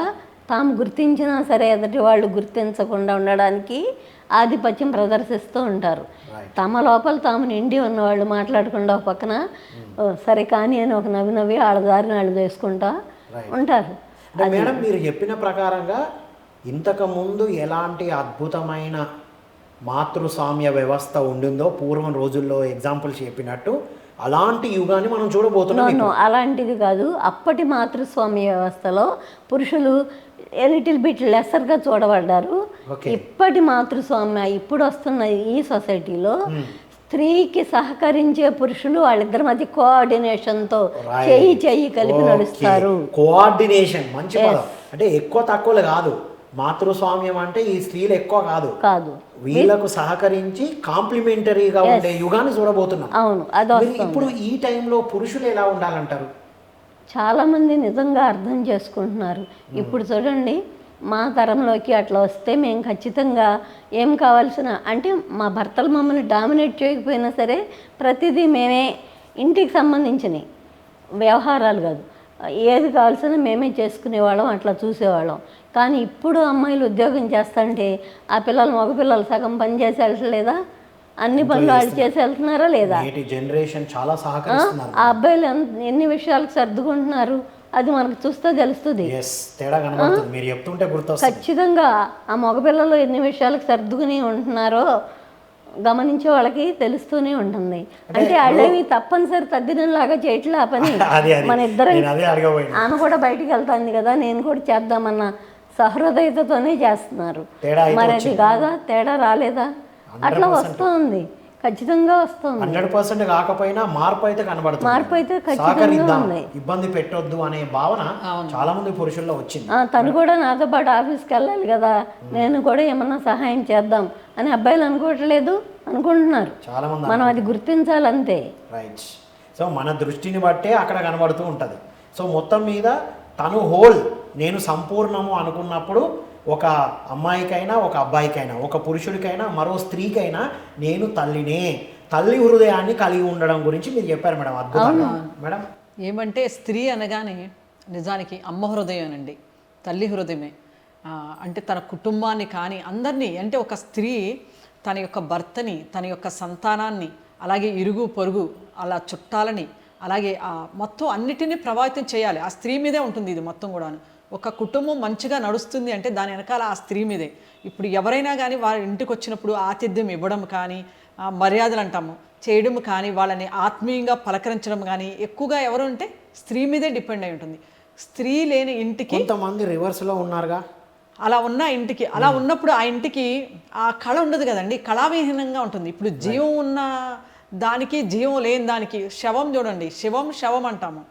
తాము గుర్తించినా సరే ఎదుటి వాళ్ళు గుర్తించకుండా ఉండడానికి ఆధిపత్యం ప్రదర్శిస్తూ ఉంటారు. తమ లోపల తాము నిండి ఉన్నవాళ్ళు మాట్లాడకుండా ఒక పక్కన సరే కానీ అని ఒక నవ్వి వాళ్ళ దారిని వాళ్ళు చేసుకుంటా ఉంటారు. మేడం, మీరు చెప్పిన ప్రకారంగా ఇంతకుముందు ఎలాంటి అద్భుతమైన మాతృస్వామ్య వ్యవస్థ ఉండిందో పూర్వం రోజుల్లో ఎగ్జాంపుల్స్ చెప్పినట్టు అలాంటి యుగాన్ని మనం చూడబోతున్నాం. అలాంటిది కాదు. అప్పటి మాతృస్వామ్య వ్యవస్థలో పురుషులు లిటిల్ బిట్ లెసర్గా చూడబడ్డారు. ఇప్పటి మాతృస్వామ్య ఇప్పుడు వస్తున్న ఈ సొసైటీలో స్త్రీకి సహకరించే పురుషులు వాళ్ళిద్దరి మధ్య కోఆర్డినేషన్తో చెయ్యి కలిపి నడుస్తారు. కోఆర్డినేషన్ మంచి పదం. అంటే ఎక్కువ తక్కువలు కాదు, మాతృస్వామ్యం అంటే ఈ స్త్రీలు ఎక్కువ కాదు, వీళ్ళకు సహకరించి కాంప్లిమెంటరీగా ఉండే యుగాన్ని చూడబోతున్నాం. అవును, అది ఇప్పుడు ఈ టైంలో పురుషులు ఎలా ఉండాలంటారు? చాలామంది నిజంగా అర్థం చేసుకుంటున్నారు. ఇప్పుడు చూడండి, మా తరంలోకి అట్లా వస్తే మేము ఖచ్చితంగా ఏం కావాల్సిన అంటే మా భర్తలు మమ్మల్ని డామినేట్ చేయకపోయినా సరే ప్రతిదీ మేమే, ఇంటికి సంబంధించినవి వ్యవహారాలు కాదు, ఏది కావాల్సిన మేమే చేసుకునేవాళ్ళం, అట్లా చూసేవాళ్ళం. కానీ ఇప్పుడు అమ్మాయిలు ఉద్యోగం చేస్తుంటే ఆ పిల్లలు మగపిల్లలు సగం పని చేసి వెళ్ళట్లేదా? అన్ని పనులు వాళ్ళు చేసి వెళ్తున్నారా లేదా? జనరేషన్ చాలా సహకరిస్తున్నారు. ఆ అబ్బాయిలు ఎన్ని విషయాలకు సర్దుకుంటున్నారు అది మనకు చూస్తే తెలుస్తుంది. ఖచ్చితంగా ఆ మగపిల్లలు ఎన్ని విషయాలకు సర్దుకుని ఉంటున్నారో గమనించే వాళ్ళకి తెలుస్తూనే ఉంటుంది. అంటే వాళ్ళేమి తప్పనిసరి తద్దినంలాగా చేయట్లే ఆ పని. మన ఇద్దరం ఆమె కూడా బయటికి వెళ్తుంది కదా, నేను కూడా చేద్దామన్న సహృదయతతోనే చేస్తున్నారు. మరి అది కాదా? తేడా రాలేదా? అట్లా వస్తుంది, ఖచ్చితంగా వస్తుంది. 100% కాకపోయినా మార్పు అయితే కనబడుతుంది. మార్పు అయితే ఖచ్చితంగా ఉంది. ఇబ్బంది పెట్టొద్దు అనే భావన చాలా మంది పురుషుల్లో వచ్చింది. తను కూడా నాతో పాటు ఆఫీస్కి వెళ్ళాలి కదా, నేను కూడా ఏమన్నా సహాయం చేద్దాం అని అబ్బాయిలు అనుకోవట్లేదు, అనుకుంటున్నారు. చాలా మంది మనం అది గుర్తించాలంతే. రైట్. సో మన దృష్టిని బట్టే అక్కడ కనబడుతూ ఉంటుంది. సో మొత్తం మీద తను హోల్, నేను సంపూర్ణము అనుకున్నప్పుడు ఒక అమ్మాయికైనా ఒక అబ్బాయికైనా ఒక పురుషుడికైనా మరో స్త్రీకైనా నేను తల్లినే, తల్లి హృదయాన్ని కలిగి ఉండడం గురించి మీరు చెప్పారు మేడం. అద్భుతంగా మేడం. ఏమంటే స్త్రీ అనగానే నిజానికి అమ్మ హృదయం అండి, తల్లి హృదయమే. అంటే తన కుటుంబాన్ని కానీ అందరినీ, అంటే ఒక స్త్రీ తన యొక్క భర్తని, తన యొక్క సంతానాన్ని, అలాగే ఇరుగు పొరుగు అలా చుట్టాలని, అలాగే మొత్తం అన్నిటినీ ప్రభావితం చేయాలి. ఆ స్త్రీ మీదే ఉంటుంది ఇది మొత్తం కూడాను. ఒక కుటుంబం మంచిగా నడుస్తుంది అంటే దాని వెనకాల ఆ స్త్రీ మీదే. ఇప్పుడు ఎవరైనా కానీ వారి ఇంటికి వచ్చినప్పుడు ఆతిథ్యం ఇవ్వడం కానీ, మర్యాదలు అంటాము చేయడం కానీ, వాళ్ళని ఆత్మీయంగా పలకరించడం కానీ ఎక్కువగా ఎవరు అంటే స్త్రీ మీదే డిపెండ్ అయి ఉంటుంది. స్త్రీ లేని ఇంటికి కొంతమంది రివర్స్లో ఉన్నారుగా. అలా ఉన్న ఇంటికి, అలా ఉన్నప్పుడు ఆ ఇంటికి ఆ కళ ఉండదు కదండి, కళావిహీనంగా ఉంటుంది. ఇప్పుడు జీవం ఉన్న దానికి జీవం లేని దానికి శవం చూడండి, శవం అంటాము.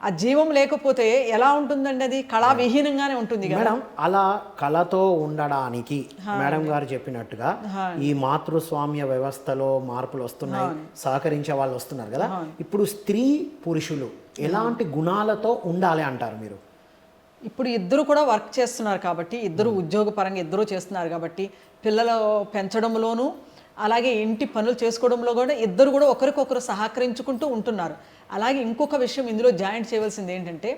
ఆ జీవం లేకపోతే ఎలా ఉంటుందండి? అది కళావిహీనంగానే ఉంటుంది కదా. మేడం అలా కళతో ఉండడానికి మేడం గారు చెప్పినట్టుగా ఈ మాతృస్వామ్య వ్యవస్థలో మార్పులు వస్తున్నాయి, సహకరించే వాళ్ళు వస్తున్నారు కదా. ఇప్పుడు స్త్రీ పురుషులు ఎలాంటి గుణాలతో ఉండాలి అంటారు మీరు? ఇప్పుడు ఇద్దరు కూడా వర్క్ చేస్తున్నారు కాబట్టి, ఇద్దరు ఉద్యోగపరంగా ఇద్దరు చేస్తున్నారు కాబట్టి, పిల్లలు పెంచడంలోనూ అలాగే ఇంటి పనులు చేసుకోవడంలో కూడా ఇద్దరు కూడా ఒకరికొకరు సహకరించుకుంటూ ఉంటున్నారు. అలాగే ఇంకొక విషయం ఇందులో జాయింట్ చేయవలసింది ఏంటంటే,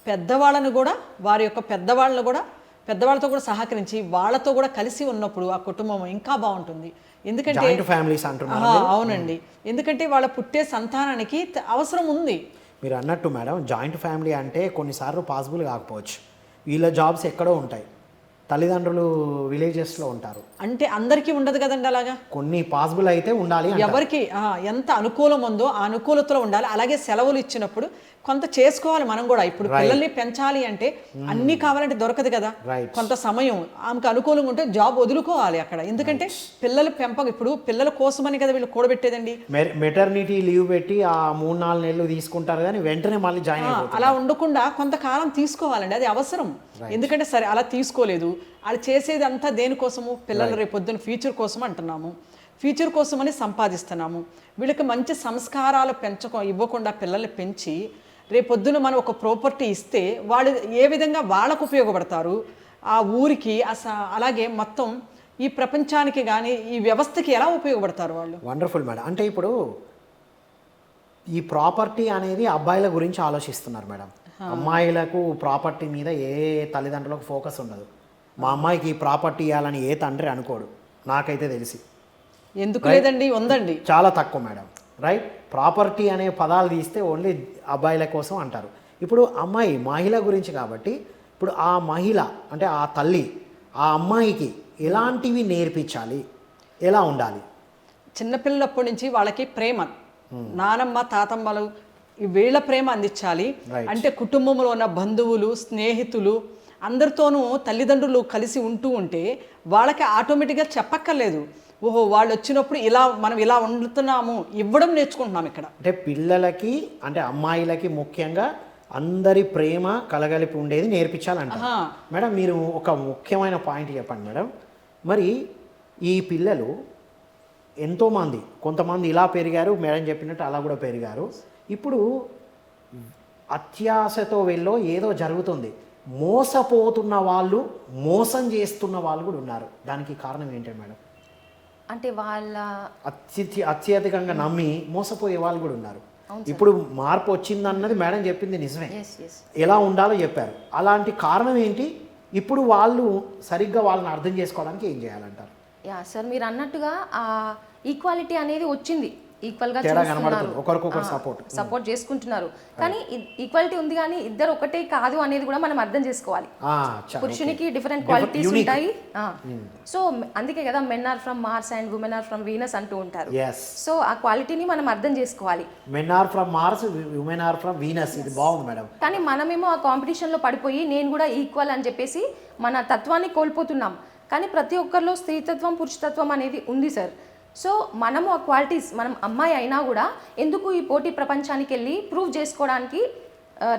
పెద్దవాళ్ళను కూడా వారి యొక్క పెద్దవాళ్ళతో కూడా సహకరించి వాళ్ళతో కూడా కలిసి ఉన్నప్పుడు ఆ కుటుంబం ఇంకా బాగుంటుంది. ఎందుకంటే ఫ్యామిలీస్ అంటున్నారు. అవునండి, ఎందుకంటే వాళ్ళ పుట్టే సంతానానికి అవసరం ఉంది. మీరు అన్నట్టు మేడం, జాయింట్ ఫ్యామిలీ అంటే కొన్నిసార్లు పాసిబుల్ కాకపోవచ్చు. వీళ్ళ జాబ్స్ ఎక్కడో ఉంటాయి, తల్లిదండ్రులు విలేజెస్లో ఉంటారు. అంటే అందరికీ ఉండదు కదండి అలాగా. కొన్ని పాసిబుల్ అయితే ఉండాలి. ఎవరికి ఎంత అనుకూలం ఉందో ఆ అనుకూలతలో ఉండాలి. అలాగే సెలవులు ఇచ్చినప్పుడు కొంత చేసుకోవాలి మనం కూడా. ఇప్పుడు పిల్లల్ని పెంచాలి అంటే అన్నీ కావాలంటే దొరకదు కదా. కొంత సమయం ఆమెకు అనుకూలంగా ఉంటే జాబ్ వదులుకోవాలి అక్కడ. ఎందుకంటే పిల్లలు ఇప్పుడు పిల్లల కోసమని కదా వీళ్ళు కూడబెట్టేదండి. మెటర్నిటీ లీవ్ పెట్టి ఆ 3-4 నెలలు తీసుకుంటారు కానీ వెంటనే మళ్ళీ జాయిన్ అయిపోతారు. అలా ఉండకుండా కొంతకాలం తీసుకోవాలండి, అది అవసరం. ఎందుకంటే సరే అలా తీసుకోలేదు, అది చేసేది అంతా దేనికోసము? పిల్లలు రేపొద్దున ఫ్యూచర్ కోసం అంటున్నాము, ఫ్యూచర్ కోసమని సంపాదిస్తున్నాము. వీళ్ళకి మంచి సంస్కారాలు ఇవ్వకుండా పిల్లల్ని పెంచి రేపొద్దున మనం ఒక ప్రాపర్టీ ఇస్తే వాళ్ళు ఏ విధంగా వాళ్ళకు ఉపయోగపడతారు, ఆ ఊరికి అలాగే మొత్తం ఈ ప్రపంచానికి కానీ ఈ వ్యవస్థకి ఎలా ఉపయోగపడతారు వాళ్ళు? Wonderful madam. అంటే ఇప్పుడు ఈ ప్రాపర్టీ అనేది అబ్బాయిల గురించి ఆలోచిస్తున్నారు మేడం. అమ్మాయిలకు ప్రాపర్టీ మీద ఏ తల్లిదండ్రులకు ఫోకస్ ఉండదు. మా అమ్మాయికి ఈ ప్రాపర్టీ ఇవ్వాలని ఏ తండ్రి అనుకోడు, నాకైతే తెలిసి. ఎందుకు లేదండి, ఉందండి, చాలా తక్కువ మేడం. రైట్, ప్రాపర్టీ అనే పదాలు తీస్తే ఓన్లీ అబ్బాయిల కోసం అంటారు. ఇప్పుడు మహిళ గురించి కాబట్టి, ఇప్పుడు ఆ మహిళ అంటే ఆ తల్లి ఆ అమ్మాయికి ఎలాంటివి నేర్పించాలి, ఎలా ఉండాలి? చిన్నపిల్లప్పటి నుంచి వాళ్ళకి ప్రేమ, నానమ్మ తాతమ్మలు వీళ్ళ ప్రేమ అందించాలి. అంటే కుటుంబంలో ఉన్న బంధువులు, స్నేహితులు అందరితోనూ తల్లిదండ్రులు కలిసి ఉంటే వాళ్ళకి ఆటోమేటిక్గా చెప్పక్కర్లేదు, ఓహో వాళ్ళు వచ్చినప్పుడు మనం ఇలా వండుతున్నాము, ఇవ్వడం నేర్చుకుంటున్నాం ఇక్కడ. అంటే పిల్లలకి అంటే అమ్మాయిలకి ముఖ్యంగా అందరి ప్రేమ కలగలిపి ఉండేది నేర్పించాలంట. మేడం మీరు ఒక ముఖ్యమైన పాయింట్ చెప్పండి మేడం. మరి ఈ పిల్లలు ఎంతోమంది, కొంతమంది ఇలా పెరిగారు, మేడం చెప్పినట్టు అలా కూడా పెరిగారు. ఇప్పుడు అత్యాశతో వెళ్ళో ఏదో జరుగుతుంది, మోసపోతున్న వాళ్ళు, మోసం చేస్తున్న వాళ్ళు కూడా ఉన్నారు. దానికి కారణం ఏంటి మేడం? అంటే వాళ్ళ అత్యధికంగా నమ్మి మోసపోయే వాళ్ళు కూడా ఉన్నారు. ఇప్పుడు మార్పు వచ్చిందన్నది మేడం చెప్పింది నిజమే, ఎలా ఉండాలో చెప్పారు. అలాంటి కారణం ఏంటి? ఇప్పుడు వాళ్ళు సరిగ్గా వాళ్ళని అర్థం చేసుకోవడానికి ఏం చేయాలంటారు? యా సార్, మీరు అన్నట్టుగా ఈక్వాలిటీ అనేది వచ్చింది, ఈక్వల్గా ఒకరికొకరు సపోర్ట్ చేసుకుంటున్నారు. కానీ ఈక్వాలిటీ ఉంది, కానీ ఇద్దరు ఒకటే కాదు అనేది కూడా మనం అర్థం చేసుకోవాలి. పురుషునికి డిఫరెంట్ క్వాలిటీస్ ఉంటాయి. సో అందుకే కదా men are from Mars and women are from Venus అంటూ ఉంటారు. సో ఆ క్వాలిటీని మనం అర్థం చేసుకోవాలి. Men are from Mars, women are from Venus. ఇది బాగుంది మేడం. కానీ మనమేమో ఆ కాంపిటీషన్లో పడిపోయి నేను కూడా ఈక్వల్ అని చెప్పేసి మన తత్వాన్ని కోల్పోతున్నాం. కానీ ప్రతి ఒక్కరిలో స్త్రీతత్వం, పురుషతత్వం అనేది ఉంది సార్. సో మనము ఆ క్వాలిటీస్, మనం అమ్మాయి అయినా కూడా ఎందుకు ఈ పోటీ ప్రపంచానికి వెళ్ళి ప్రూవ్ చేసుకోవడానికి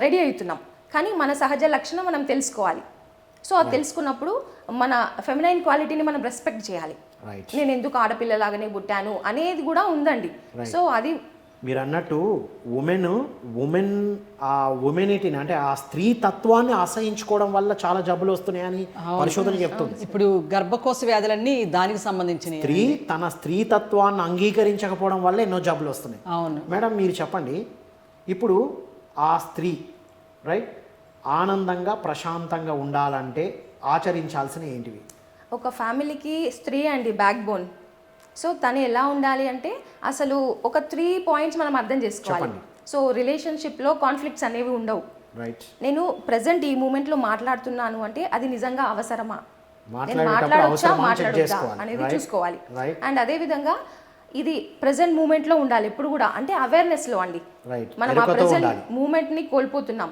రెడీ అవుతున్నాం. కానీ మన సహజ లక్షణం మనం తెలుసుకోవాలి. సో అది తెలుసుకున్నప్పుడు మన ఫెమినైన్ క్వాలిటీని మనం రెస్పెక్ట్ చేయాలి. నేను ఎందుకు ఆడపిల్లలాగానే పుట్టాను అనేది కూడా ఉందండి. సో అది మీరు అన్నట్టు ఉమెనిటీని అంటే ఆ స్త్రీ తత్వాన్ని అసహించుకోవడం వల్ల చాలా జబ్బులు వస్తున్నాయని పరిశోధన చెప్తుంది. ఇప్పుడు గర్భకోశ వ్యాధులన్నీ దానికి సంబంధించినవి. స్త్రీ తన స్త్రీ తత్వాన్ని అంగీకరించకపోవడం వల్ల ఎన్నో జబ్బులు వస్తున్నాయి. అవును మేడం, మీరు చెప్పండి, ఇప్పుడు ఆ స్త్రీ ఆనందంగా ప్రశాంతంగా ఉండాలంటే ఆచరించాల్సిన ఏంటివి? ఒక ఫ్యామిలీకి స్త్రీ అండి బ్యాక్ బోన్. సో తను ఎలా ఉండాలి అంటే అసలు ఒక 3 పాయింట్స్ మనం అర్థం చేసుకోవాలి. సో రిలేషన్షిప్లో కాన్ఫ్లిక్ట్స్ అనేవి ఉండవు. నేను ప్రజెంట్ ఈ మూమెంట్లో మాట్లాడుతున్నాను అంటే అది నిజంగా అవసరమా, నేను మాట్లాడొచ్చా మాట్లాడొచ్చా అనేది చూసుకోవాలి. అండ్ అదేవిధంగా ఇది ప్రజెంట్ మూమెంట్లో ఉండాలి ఎప్పుడు కూడా, అంటే అవేర్నెస్లో అండి. మనం ఆ ప్రజెంట్ మూమెంట్ని కోల్పోతున్నాం.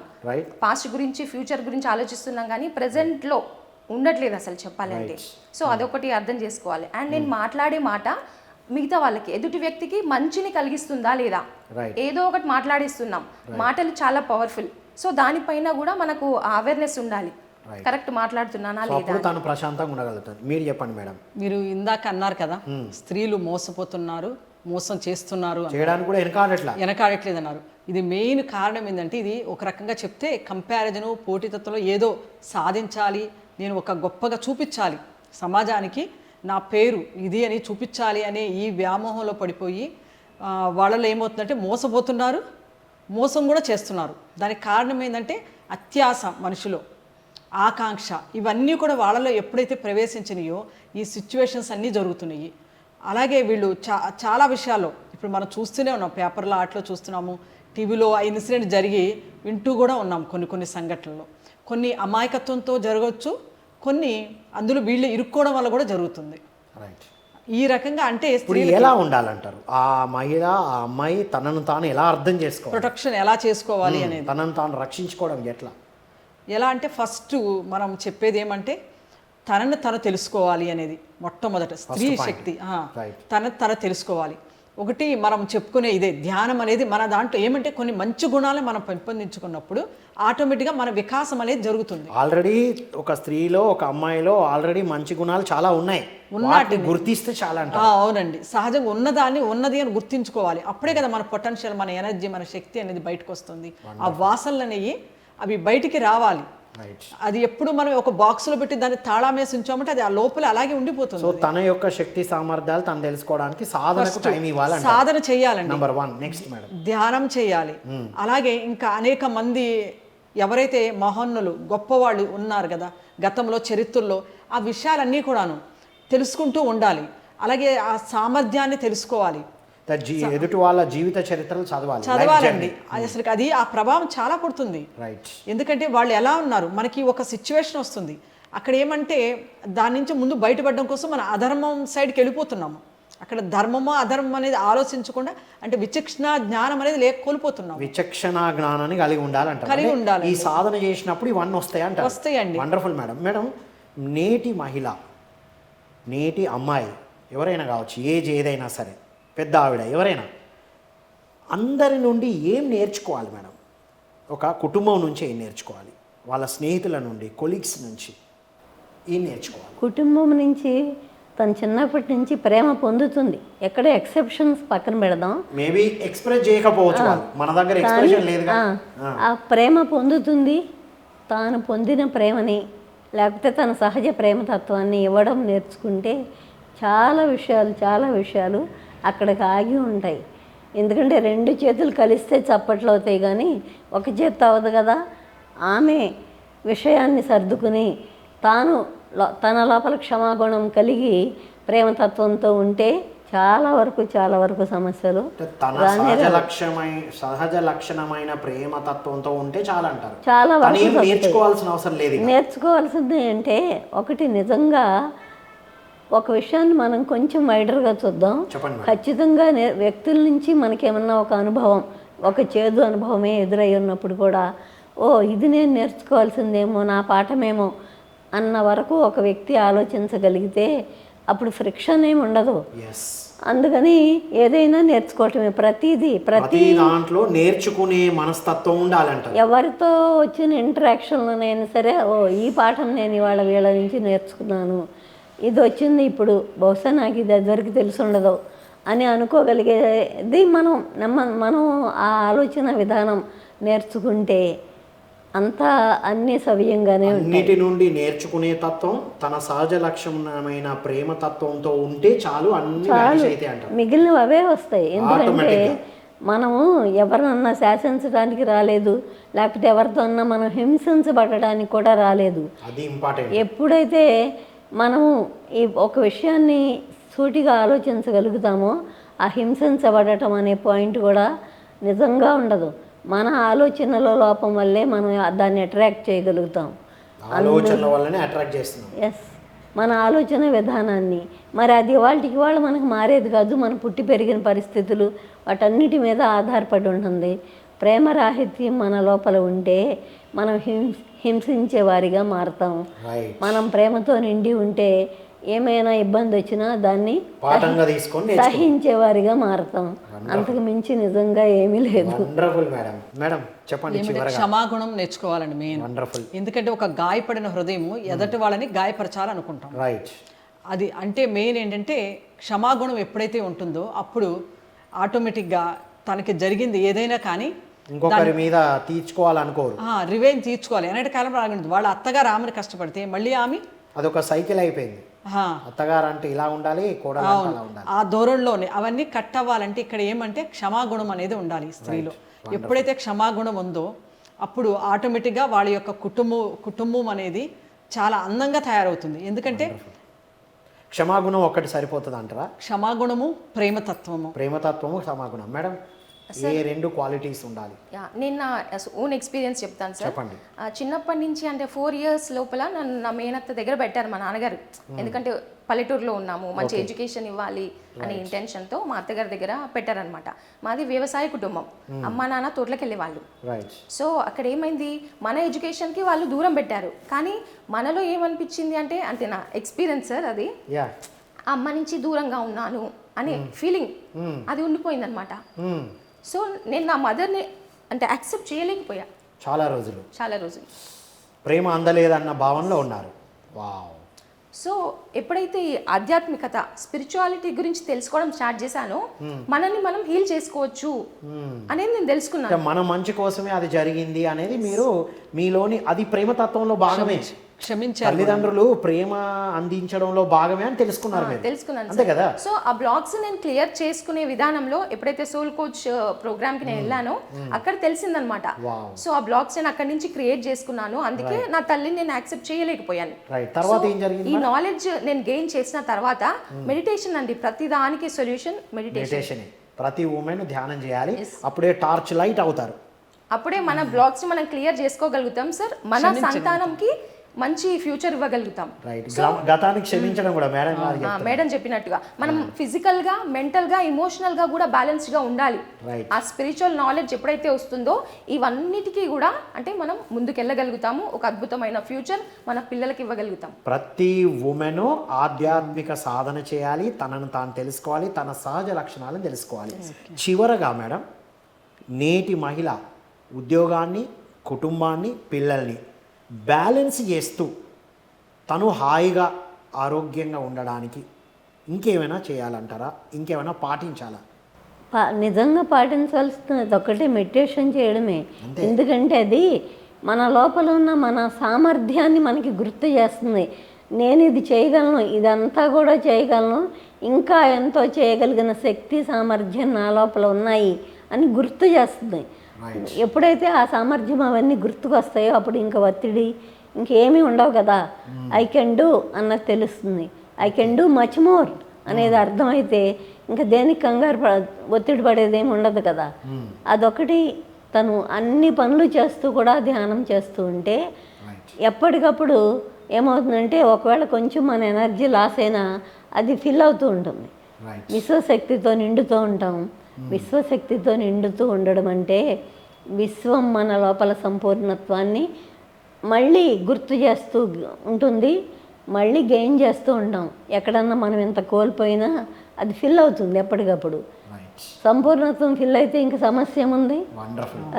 పాస్ట్ గురించి, ఫ్యూచర్ గురించి ఆలోచిస్తున్నాం కానీ ప్రజెంట్లో ఉండట్లేదు అసలు చెప్పాలి అంటే. సో అదొకటి అర్థం చేసుకోవాలి. అండ్ నేను మాట్లాడే మాట మిగతా వాళ్ళకి ఎదుటి వ్యక్తికి మంచిని కలిగిస్తుందా లేదా, Right. ఏదో ఒకటి మాట్లాడిస్తున్నాం, మాటలు చాలా పవర్ఫుల్. సో దానిపైన కూడా మనకు అవేర్నెస్ ఉండాలి, కరెక్ట్ మాట్లాడుతున్నానా సో లేదా. అప్పుడు తను ప్రశాంతంగా ఉండగలుగుతుంది. మీరు చెప్పండి మేడం. మీరు ఇందాక అన్నారు కదా స్త్రీలు మోసపోతున్నారు, మోసం చేస్తున్నారు అని. చేయడానికి కూడా వెనకాడట్లా. వెనకాడట్లేదు అన్నారు. ఇది మెయిన్ కారణం ఏంటంటే, ఇది ఒక రకంగా చెప్తే కంపారిజను, పోటీతత్వంలో ఏదో సాధించాలి, నేను ఒక గొప్పగా చూపించాలి సమాజానికి, నా పేరు ఇది అని చూపించాలి అనే ఈ వ్యామోహంలో పడిపోయి వాళ్ళలో ఏమవుతుందంటే మోసపోతున్నారు, మోసం కూడా చేస్తున్నారు. దానికి కారణం ఏంటంటే అత్యాశ, మనిషిలో ఆకాంక్ష, ఇవన్నీ కూడా వాళ్ళలో ఎప్పుడైతే ప్రవేశించినాయో ఈ సిచ్యువేషన్స్ అన్నీ జరుగుతున్నాయి. అలాగే వీళ్ళు చాలా విషయాల్లో ఇప్పుడు మనం చూస్తూనే ఉన్నాం, పేపర్లో ఆటలో చూస్తున్నాము, టీవీలో ఆ ఇన్సిడెంట్ జరిగి వింటూ కూడా ఉన్నాం. కొన్ని సంఘటనలు కొన్ని అమాయకత్వంతో జరగవచ్చు, కొన్ని అందులో వీళ్ళు ఇరుక్కోవడం వల్ల కూడా జరుగుతుంది. రైట్. ఈ రకంగా అంటే ఇప్పుడు ఎలా ఉండాలంటారు? ఆ మహిళ, ఆ అమ్మాయి తనను తాను ఎలా అర్థం చేసుకోవాలి, ప్రొటెక్షన్ ఎలా చేసుకోవాలి అనేది, తనను తాను రక్షించుకోవడం ఎట్లా? ఎలా అంటే ఫస్ట్ మనం చెప్పేది ఏమంటే తనను తను తెలుసుకోవాలి అనేది మొట్టమొదట. స్త్రీ శక్తి తను తెలుసుకోవాలి. ఒకటి మనం చెప్పుకునే ఇదే ధ్యానం అనేది. మన దాంట్లో ఏమంటే కొన్ని మంచి గుణాలు మనం పెంపొందించుకున్నప్పుడు ఆటోమేటిక్గా మన వికాసం అనేది జరుగుతుంది. ఆల్రెడీ ఒక స్త్రీలో, ఒక అమ్మాయిలో ఆల్రెడీ మంచి గుణాలు చాలా ఉన్నాయి, వాటిని గుర్తిస్తే చాలా అంటే. అవునండి, సహజంగా ఉన్నదాన్ని ఉన్నది అని గుర్తించుకోవాలి. అప్పుడే కదా మన పొటెన్షియల్, మన ఎనర్జీ, మన శక్తి అనేది బయటకు వస్తుంది. ఆ వాసనలు అనేవి అవి బయటికి రావాలి. అది ఎప్పుడు మనం ఒక బాక్స్లో పెట్టి దాన్ని తాళామేసి ఉంచామంటే అది ఆ లోపల అలాగే ఉండిపోతుంది. సో తన యొక్క శక్తి సామర్థ్యాలు తను తెలుసుకోవడానికి సాధన చేయాలండి. నంబర్ 1. నెక్స్ట్ మేడం, ధ్యానం చేయాలి. అలాగే ఇంకా అనేక మంది ఎవరైతే మహోన్నలు, గొప్పవాళ్ళు ఉన్నారు కదా గతంలో, చరిత్రలో, ఆ విషయాలన్నీ కూడాను తెలుసుకుంటూ ఉండాలి. అలాగే ఆ సామర్థ్యాన్ని తెలుసుకోవాలి. ఎదుటి వాళ్ళ జీవిత చరిత్రలు చదవాలండి. అసలు అది ఆ ప్రభావం చాలా పడుతుంది. రైట్. ఎందుకంటే వాళ్ళు ఎలా ఉన్నారు, మనకి ఒక సిచ్యువేషన్ వస్తుంది, అక్కడ ఏమంటే దాని నుంచి ముందు బయటపడడం కోసం మన అధర్మం సైడ్కి వెళ్ళిపోతున్నాము. అక్కడ ధర్మమో అధర్మం అనేది ఆలోచించకుండా, అంటే విచక్షణ జ్ఞానం అనేది కోల్పోతున్నాం. విచక్షణ జ్ఞానాన్ని కలిగి ఉండాలి. ఈ సాధన చేసినప్పుడు ఇవన్నీ వస్తాయండి. Wonderful madam. మేడం, నేటి మహిళ, నేటి అమ్మాయి ఎవరైనా కావచ్చు, ఏజ్ ఏదైనా సరే, పెద్ద ఆవిడ ఎవరైనా, అందరి నుండి ఏం నేర్చుకోవాలి మేడం? ఒక కుటుంబం నుంచి ఏం నేర్చుకోవాలి? వాళ్ళ స్నేహితుల నుండి, కొలీగ్స్ నుంచి ఏం నేర్చుకోవాలి? కుటుంబం నుంచి తను చిన్నప్పటి నుంచి ప్రేమ పొందుతుంది. ఎక్కడ ఎక్సెప్షన్స్ పక్కన పెడదాం, మేబీ ఎక్స్ప్రెస్ చేయకపోవచ్చు, మన దగ్గర ఎక్స్ప్రెషన్ లేదుగా. ఆ ప్రేమ పొందుతుంది. తాను పొందిన ప్రేమని, లేకపోతే తన సహజ ప్రేమతత్వాన్ని ఇవ్వడం నేర్చుకుంటే చాలా విషయాలు అక్కడికి ఆగి ఉంటాయి. ఎందుకంటే 2 చేతులు కలిస్తే చప్పట్లు అవుతాయి, కానీ ఒక చేతి అవ్వదు కదా. ఆమె విషయాన్ని సర్దుకుని తన లోపల క్షమాగుణం కలిగి ప్రేమతత్వంతో ఉంటే చాలా వరకు సమస్యలు సహజ లక్షణమైన ప్రేమతత్వంతో ఉంటే చాలా అంటారు. చాలా వరకు నేర్చుకోవాల్సిన అవసరం లేదు. నేర్చుకోవాల్సింది అంటే ఒకటి, నిజంగా ఒక విషయాన్ని మనం కొంచెం వైడర్గా చూద్దాం. ఖచ్చితంగా వ్యక్తుల నుంచి మనకేమన్నా ఒక అనుభవం, ఒక చేదు అనుభవమే ఎదురై ఉన్నప్పుడు కూడా, ఇది నేను నేర్చుకోవాల్సిందేమో, నా పాఠమేమో అన్న వరకు ఒక వ్యక్తి ఆలోచించగలిగితే అప్పుడు ఫ్రిక్షన్ ఏమి ఉండదు. అందుకని ఏదైనా నేర్చుకోవటమే. ప్రతి దాంట్లో నేర్చుకునే మనస్తత్వం ఉండాలంట. ఎవరితో వచ్చిన ఇంటరాక్షన్లోనైనా సరే, ఈ పాఠం నేను ఇవాళ వీళ్ళ నుంచి నేర్చుకున్నాను, ఇది వచ్చింది ఇప్పుడు, బహుశా నాకు ఇది అదివరకు తెలిసి ఉండదు అని అనుకోగలిగేది మనం ఆ ఆలోచన విధానం నేర్చుకుంటే అంతా అన్నీ సవ్యంగానే ఉంటాయి. అన్నిటి నుండి నేర్చుకునే తత్వం, తన సహజ లక్షణమైన ప్రేమతత్వంతో ఉంటే చాలు, మిగిలినవి అవే వస్తాయి. ఎందుకంటే మనము ఎవరినన్నా శాసించడానికి రాలేదు, లేకపోతే ఎవరితో అన్నా మనం హింసించబడడానికి కూడా రాలేదు. అది ఇంపార్టెంట్. ఎప్పుడైతే మనము ఈ ఒక విషయాన్ని సూటిగా ఆలోచించగలుగుతామో, ఆ హింసించబడటం అనే పాయింట్ కూడా నిజంగా ఉండదు. మన ఆలోచనల లోపం వల్లే మనం దాన్ని అట్రాక్ట్ చేయగలుగుతాం. ఎస్, మన ఆలోచన విధానాన్ని. మరి అది ఇవాళ మనకు మారేది కాదు. మనం పుట్టి పెరిగిన పరిస్థితులు వాటన్నిటి మీద ఆధారపడి ఉంటుంది. ప్రేమరాహిత్యం మన లోపల ఉంటే మనం హింసించే వారిగా మారుతాం. మనం ప్రేమతో నిండి ఉంటే ఏమైనా ఇబ్బంది వచ్చినా దాన్ని పాఠంగా తీసుకొని నేర్చుకో. సహించేవారిగా మారతాం. అంతకు మించి నిజంగా ఏమీ లేదు. Wonderful madam. మేడం చెప్పండి ఏమంటే చివరగా. క్షమాగుణం నేర్చుకోవాలండి మెయిన్. వండర్ఫుల్. ఎందుకంటే ఒక గాయపడిన హృదయం ఎదటి వాళ్ళని గాయపరచాలనుకుంటాం. రైట్. అది అంటే మెయిన్ ఏంటంటే క్షమాగుణం ఎప్పుడైతే ఉంటుందో అప్పుడు ఆటోమేటిక్గా తనకి జరిగింది ఏదైనా కానీ ఇంకొకరి మీద తీర్చుకోవాలనుకోరు. రివెంజ్ తీర్చుకోవాలి అనేటి కాలంలో రాగండి. వాళ్ళ అత్తగారు ఆమెను కష్టపడితే మళ్ళీ ఆమె అదొక సైకిల్ అయిపోయింది. అత్తగారు అంటే ఇలా ఉండాలి, కోడలు అంటే అలా ఉండాలి. ఆ ధోరణిలోనే అవన్నీ కట్ అవ్వాలంటే ఇక్కడ ఏమంటే క్షమాగుణం అనేది ఉండాలి స్త్రీలో. ఎప్పుడైతే క్షమాగుణం ఉందో అప్పుడు ఆటోమేటిక్గా వాళ్ళ యొక్క కుటుంబం అనేది చాలా అందంగా తయారవుతుంది. ఎందుకంటే క్షమాగుణం ఒక్కటి సరిపోతుంది అంటారా? క్షమాగుణము, ప్రేమతత్వము. ప్రేమతత్వము, క్షమాగుణం. మేడం ఏ రెండు క్వాలిటీస్ ఉండాలి? నేను నా ఓన్ ఎక్స్పీరియన్స్ చెప్తాను సార్. చెప్పండి. చిన్నప్పటి నుంచి అంటే 4 years లోపల నన్ను నా మేనత్త దగ్గర పెట్టారు మా నాన్నగారు. ఎందుకంటే పల్లెటూరులో ఉన్నాము, మంచి ఎడ్యుకేషన్ ఇవ్వాలి అనే ఇంటెన్షన్తో మా అత్తగారి దగ్గర పెట్టారనమాట. మాది వ్యవసాయ కుటుంబం, అమ్మ నాన్న తోటలకు వెళ్ళేవాళ్ళు. సో అక్కడ ఏమైంది, మన ఎడ్యుకేషన్కి వాళ్ళు దూరం పెట్టారు. కానీ మనలో ఏమనిపించింది అంటే నా ఎక్స్పీరియన్స్ సార్ అది, అమ్మ నుంచి దూరంగా ఉన్నాను అనే ఫీలింగ్ అది ఉండిపోయింది అనమాట. సో నేను నా మదర్ని అంటే యాక్సెప్ట్ చేయలేకపోయా చాలా రోజులు. ప్రేమ అందలేదన్న భావనలో ఉన్నారు. వావ్. సో ఎప్పుడైతే ఈ ఆధ్యాత్మికత, స్పిరిచువాలిటీ గురించి తెలుసుకోవడం స్టార్ట్ చేశానో మనల్ని మనం హీల్ చేసుకోవచ్చు అనేది నేను తెలుసుకున్నాను. మన మంచి కోసమే అది జరిగింది అనేది మీరు మీలోని అది ప్రేమతత్వంలో భాగమే. క్షమించారు. తల్లిదండ్రులు ప్రేమ అందించడంలో భాగమే అని తెలుసుకున్నాను అంతే కదా. సో ఆ బ్లాగ్స్ నేను క్లియర్ చేసుకునే విధానంలో ఎప్పుడైతే సోల్ కోచ్ ప్రోగ్రామ్ కి నేను వెళ్ళానో అక్కడ తెలిసిందనమాట. సో ఆ బ్లాగ్స్ నేను అక్కడి నుంచి క్రియేట్ చేసుకున్నాను. అందుకే నా తల్లిని నేను యాక్సెప్ట్ చేయలేకపోయాను. తర్వాత ఏం జరిగింది? ఈ నాలెడ్జ్ నేను గెయిన్ చేసిన తర్వాత మెడిటేషన్ అండి, ప్రతి దానికి సొల్యూషన్ మెడిటేషన్. ప్రతి ఉమెన్ ధ్యానం చేయాలి, అప్పుడే టార్చ్ లైట్ అవుతారు. అప్పుడే మన బ్లాగ్స్ మనం క్లియర్ చేసుకోగలుగుతాం సార్. మన సంతానంకి మంచి ఫ్యూచర్ ఇవ్వగలుగుతాం. గతానికి క్షమించడం కూడా మేడం చెప్పినట్టుగా మనం ఫిజికల్ గా, మెంటల్ గా, ఇమోషనల్ గా కూడా బ్యాలెన్స్డ్ గా ఉండాలి. ఆ స్పిరిచువల్ నాలెడ్జ్ ఎప్పుడైతే వస్తుందో ఇవన్నిటికీ కూడా అంటే మనం ముందుకెళ్ళగలుగుతాము. ఒక అద్భుతమైన ఫ్యూచర్ మన పిల్లలకి ఇవ్వగలుగుతాం. ప్రతి ఉమెన్ ఆధ్యాత్మిక సాధన చేయాలి, తనను తాను తెలుసుకోవాలి, తన సహజ లక్షణాలను తెలుసుకోవాలి. చివరగా మేడం, నేటి మహిళ ఉద్యోగాన్ని, కుటుంబాన్ని, పిల్లల్ని బ్యాలెన్స్ చేస్తూ తను హాయిగా ఆరోగ్యంగా ఉండడానికి ఇంకేమైనా చేయాలంటారా? ఇంకేమైనా పాటించాలా? నిజంగా పాటించాల్సినది ఒకటి మెడిటేషన్ చేయడమే. ఎందుకంటే అది మన లోపల ఉన్న మన సామర్థ్యాన్ని మనకి గుర్తు చేస్తుంది. నేను ఇది చేయగలను, ఇదంతా కూడా చేయగలను, ఇంకా ఎంతో చేయగలిగిన శక్తి, సామర్థ్యం నా లోపల ఉన్నాయి అని గుర్తు చేస్తుంది. ఎప్పుడైతే ఆ సామర్థ్యం అవన్నీ గుర్తుకొస్తాయో అప్పుడు ఇంకా ఒత్తిడి ఇంకేమీ ఉండవు కదా. ఐ కెన్ డూ అన్నది తెలుస్తుంది. I can do much more అనేది అర్థమైతే ఇంకా దేనికి కంగారు ఒత్తిడి పడేదేమి ఉండదు కదా. అదొకటి. తను అన్ని పనులు చేస్తూ కూడా ధ్యానం చేస్తూ ఉంటే ఎప్పటికప్పుడు ఏమవుతుందంటే ఒకవేళ కొంచెం మన ఎనర్జీ లాస్ అయినా అది ఫిల్ అవుతూ ఉంటుంది. విశ్వశక్తితో నిండుతూ ఉంటాం. విశ్వశక్తితో నిండుతూ ఉండడం అంటే విశ్వం మన లోపల సంపూర్ణత్వాన్ని మళ్ళీ గుర్తు చేస్తూ ఉంటుంది, మళ్ళీ గెయిన్ చేస్తూ ఉంటాం. ఎక్కడన్నా మనం ఎంత కోల్పోయినా అది ఫిల్ అవుతుంది ఎప్పటికప్పుడు. సంపూర్ణత్వం ఫిల్ అయితే ఇంకా సమస్య ఏముంది?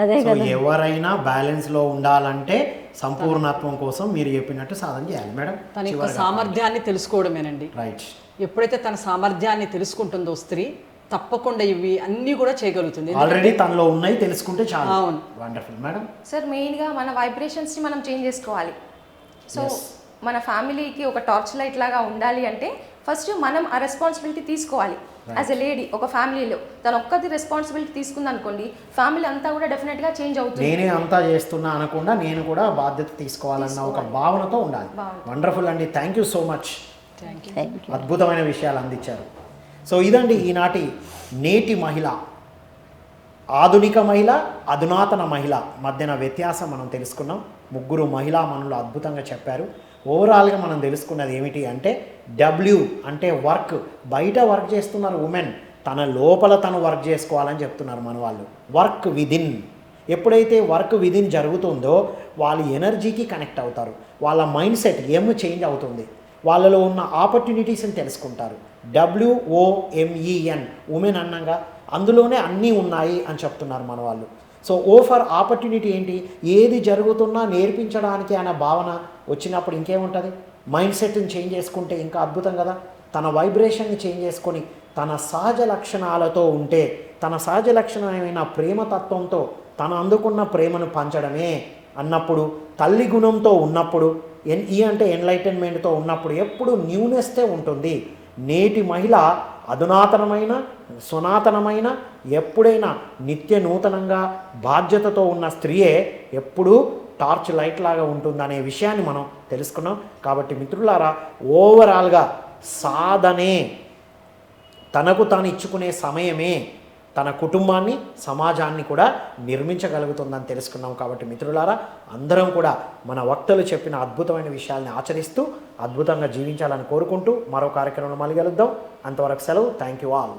అదే కదా. ఎవరైనా బ్యాలెన్స్ లో ఉండాలంటే సంపూర్ణత్వం కోసం మీరు చెప్పినట్టు సాధన చేయాలి మేడం. తన యొక్క సామర్థ్యాన్ని తెలుసుకోవడమేనండి. ఎప్పుడైతే తన సామర్థ్యాన్ని తెలుసుకుంటుందో స్త్రీ తప్పకుండా ఇవి అన్నీ కూడా చేయగలుగుతుంది. ఆల్రెడీ తనలో ఉన్నాయి, తెలుసుకుంటే చాలా. Wonderful madam. సార్ మెయిన్గా మన వైబ్రేషన్స్ని మనం చేంజ్ చేసుకోవాలి. సో మన ఫ్యామిలీకి ఒక టార్చ్ లైట్ లాగా ఉండాలి అంటే ఫస్ట్ మనం ఆ రెస్పాన్సిబిలిటీ తీసుకోవాలి. యాజ్ ఎ లేడీ ఒక ఫ్యామిలీలో తను ఒక్కది రెస్పాన్సిబిలిటీ తీసుకుంది అనుకోండి, ఫ్యామిలీ అంతా కూడా డెఫినెట్గా చేంజ్ అవుతుంది. నేనే అంతా చేస్తున్నా అనకుండా నేను కూడా బాధ్యత తీసుకోవాలన్న ఒక భావనతో ఉండాలి. వండర్ఫుల్ అండి. Thank you so much. అద్భుతమైన విషయాలు అందించారు. సో ఇదండి ఈనాటి నేటి మహిళ, ఆధునిక మహిళ, అధునాతన మహిళ మధ్యన వ్యత్యాసం మనం తెలుసుకున్నాం. ముగ్గురు మహిళా మనులు అద్భుతంగా చెప్పారు. ఓవరాల్గా మనం తెలుసుకున్నది ఏమిటి అంటే డబ్ల్యూ అంటే వర్క్. బయట వర్క్ చేస్తున్నారు ఉమెన్, తన లోపల తను వర్క్ చేసుకోవాలని చెప్తున్నారు మన వాళ్ళు. Work within. ఎప్పుడైతే వర్క్ విదిన్ జరుగుతుందో వాళ్ళు ఎనర్జీకి కనెక్ట్ అవుతారు, వాళ్ళ మైండ్ సెట్ చేంజ్ అవుతుంది. వాళ్ళలో ఉన్న ఆపర్చునిటీస్ని తెలుసుకుంటారు. WOMEN ఉమెన్ అన్నంగా అందులోనే అన్నీ ఉన్నాయి అని చెప్తున్నారు మన వాళ్ళు. సో O ఫర్ ఆపర్చునిటీ ఏంటి? ఏది జరుగుతున్నా నేర్పించడానికి అనే భావన వచ్చినప్పుడు ఇంకేముంటుంది? మైండ్ సెట్ని చేంజ్ చేసుకుంటే ఇంకా అద్భుతం కదా. తన వైబ్రేషన్ని చేంజ్ చేసుకొని తన సహజ లక్షణాలతో ఉంటే, తన సహజ లక్షణమైన ప్రేమతత్వంతో తను అందుకున్న ప్రేమను పంచడమే అన్నప్పుడు, తల్లి గుణంతో ఉన్నప్పుడు, ఈ అంటే ఎన్లైటన్మెంట్తో ఉన్నప్పుడు ఎప్పుడు న్యూనెస్టే ఉంటుంది. నేటి మహిళ అధునాతనమైన సనాతనమైన ఎప్పుడైనా నిత్య నూతనంగా బాధ్యతతో ఉన్న స్త్రీయే ఎప్పుడూ టార్చ్ లైట్ లాగా ఉంటుందనే విషయాన్ని మనం తెలుసుకున్నాం. కాబట్టి మిత్రులారా, ఓవరాల్గా సాధనే తనకు తాను ఇచ్చుకునే సమయమే తన కుటుంబాన్ని సమాజాన్ని కూడా నిర్మించగలుగుతుందని తెలుసుకున్నాం. కాబట్టి మిత్రులారా, అందరం కూడా మన వక్తలు చెప్పిన అద్భుతమైన విషయాల్ని ఆచరిస్తూ అద్భుతంగా జీవించాలని కోరుకుంటూ మరో కార్యక్రమంలో మళ్ళీ కలుద్దాం. అంతవరకు సెలవు. Thank you all.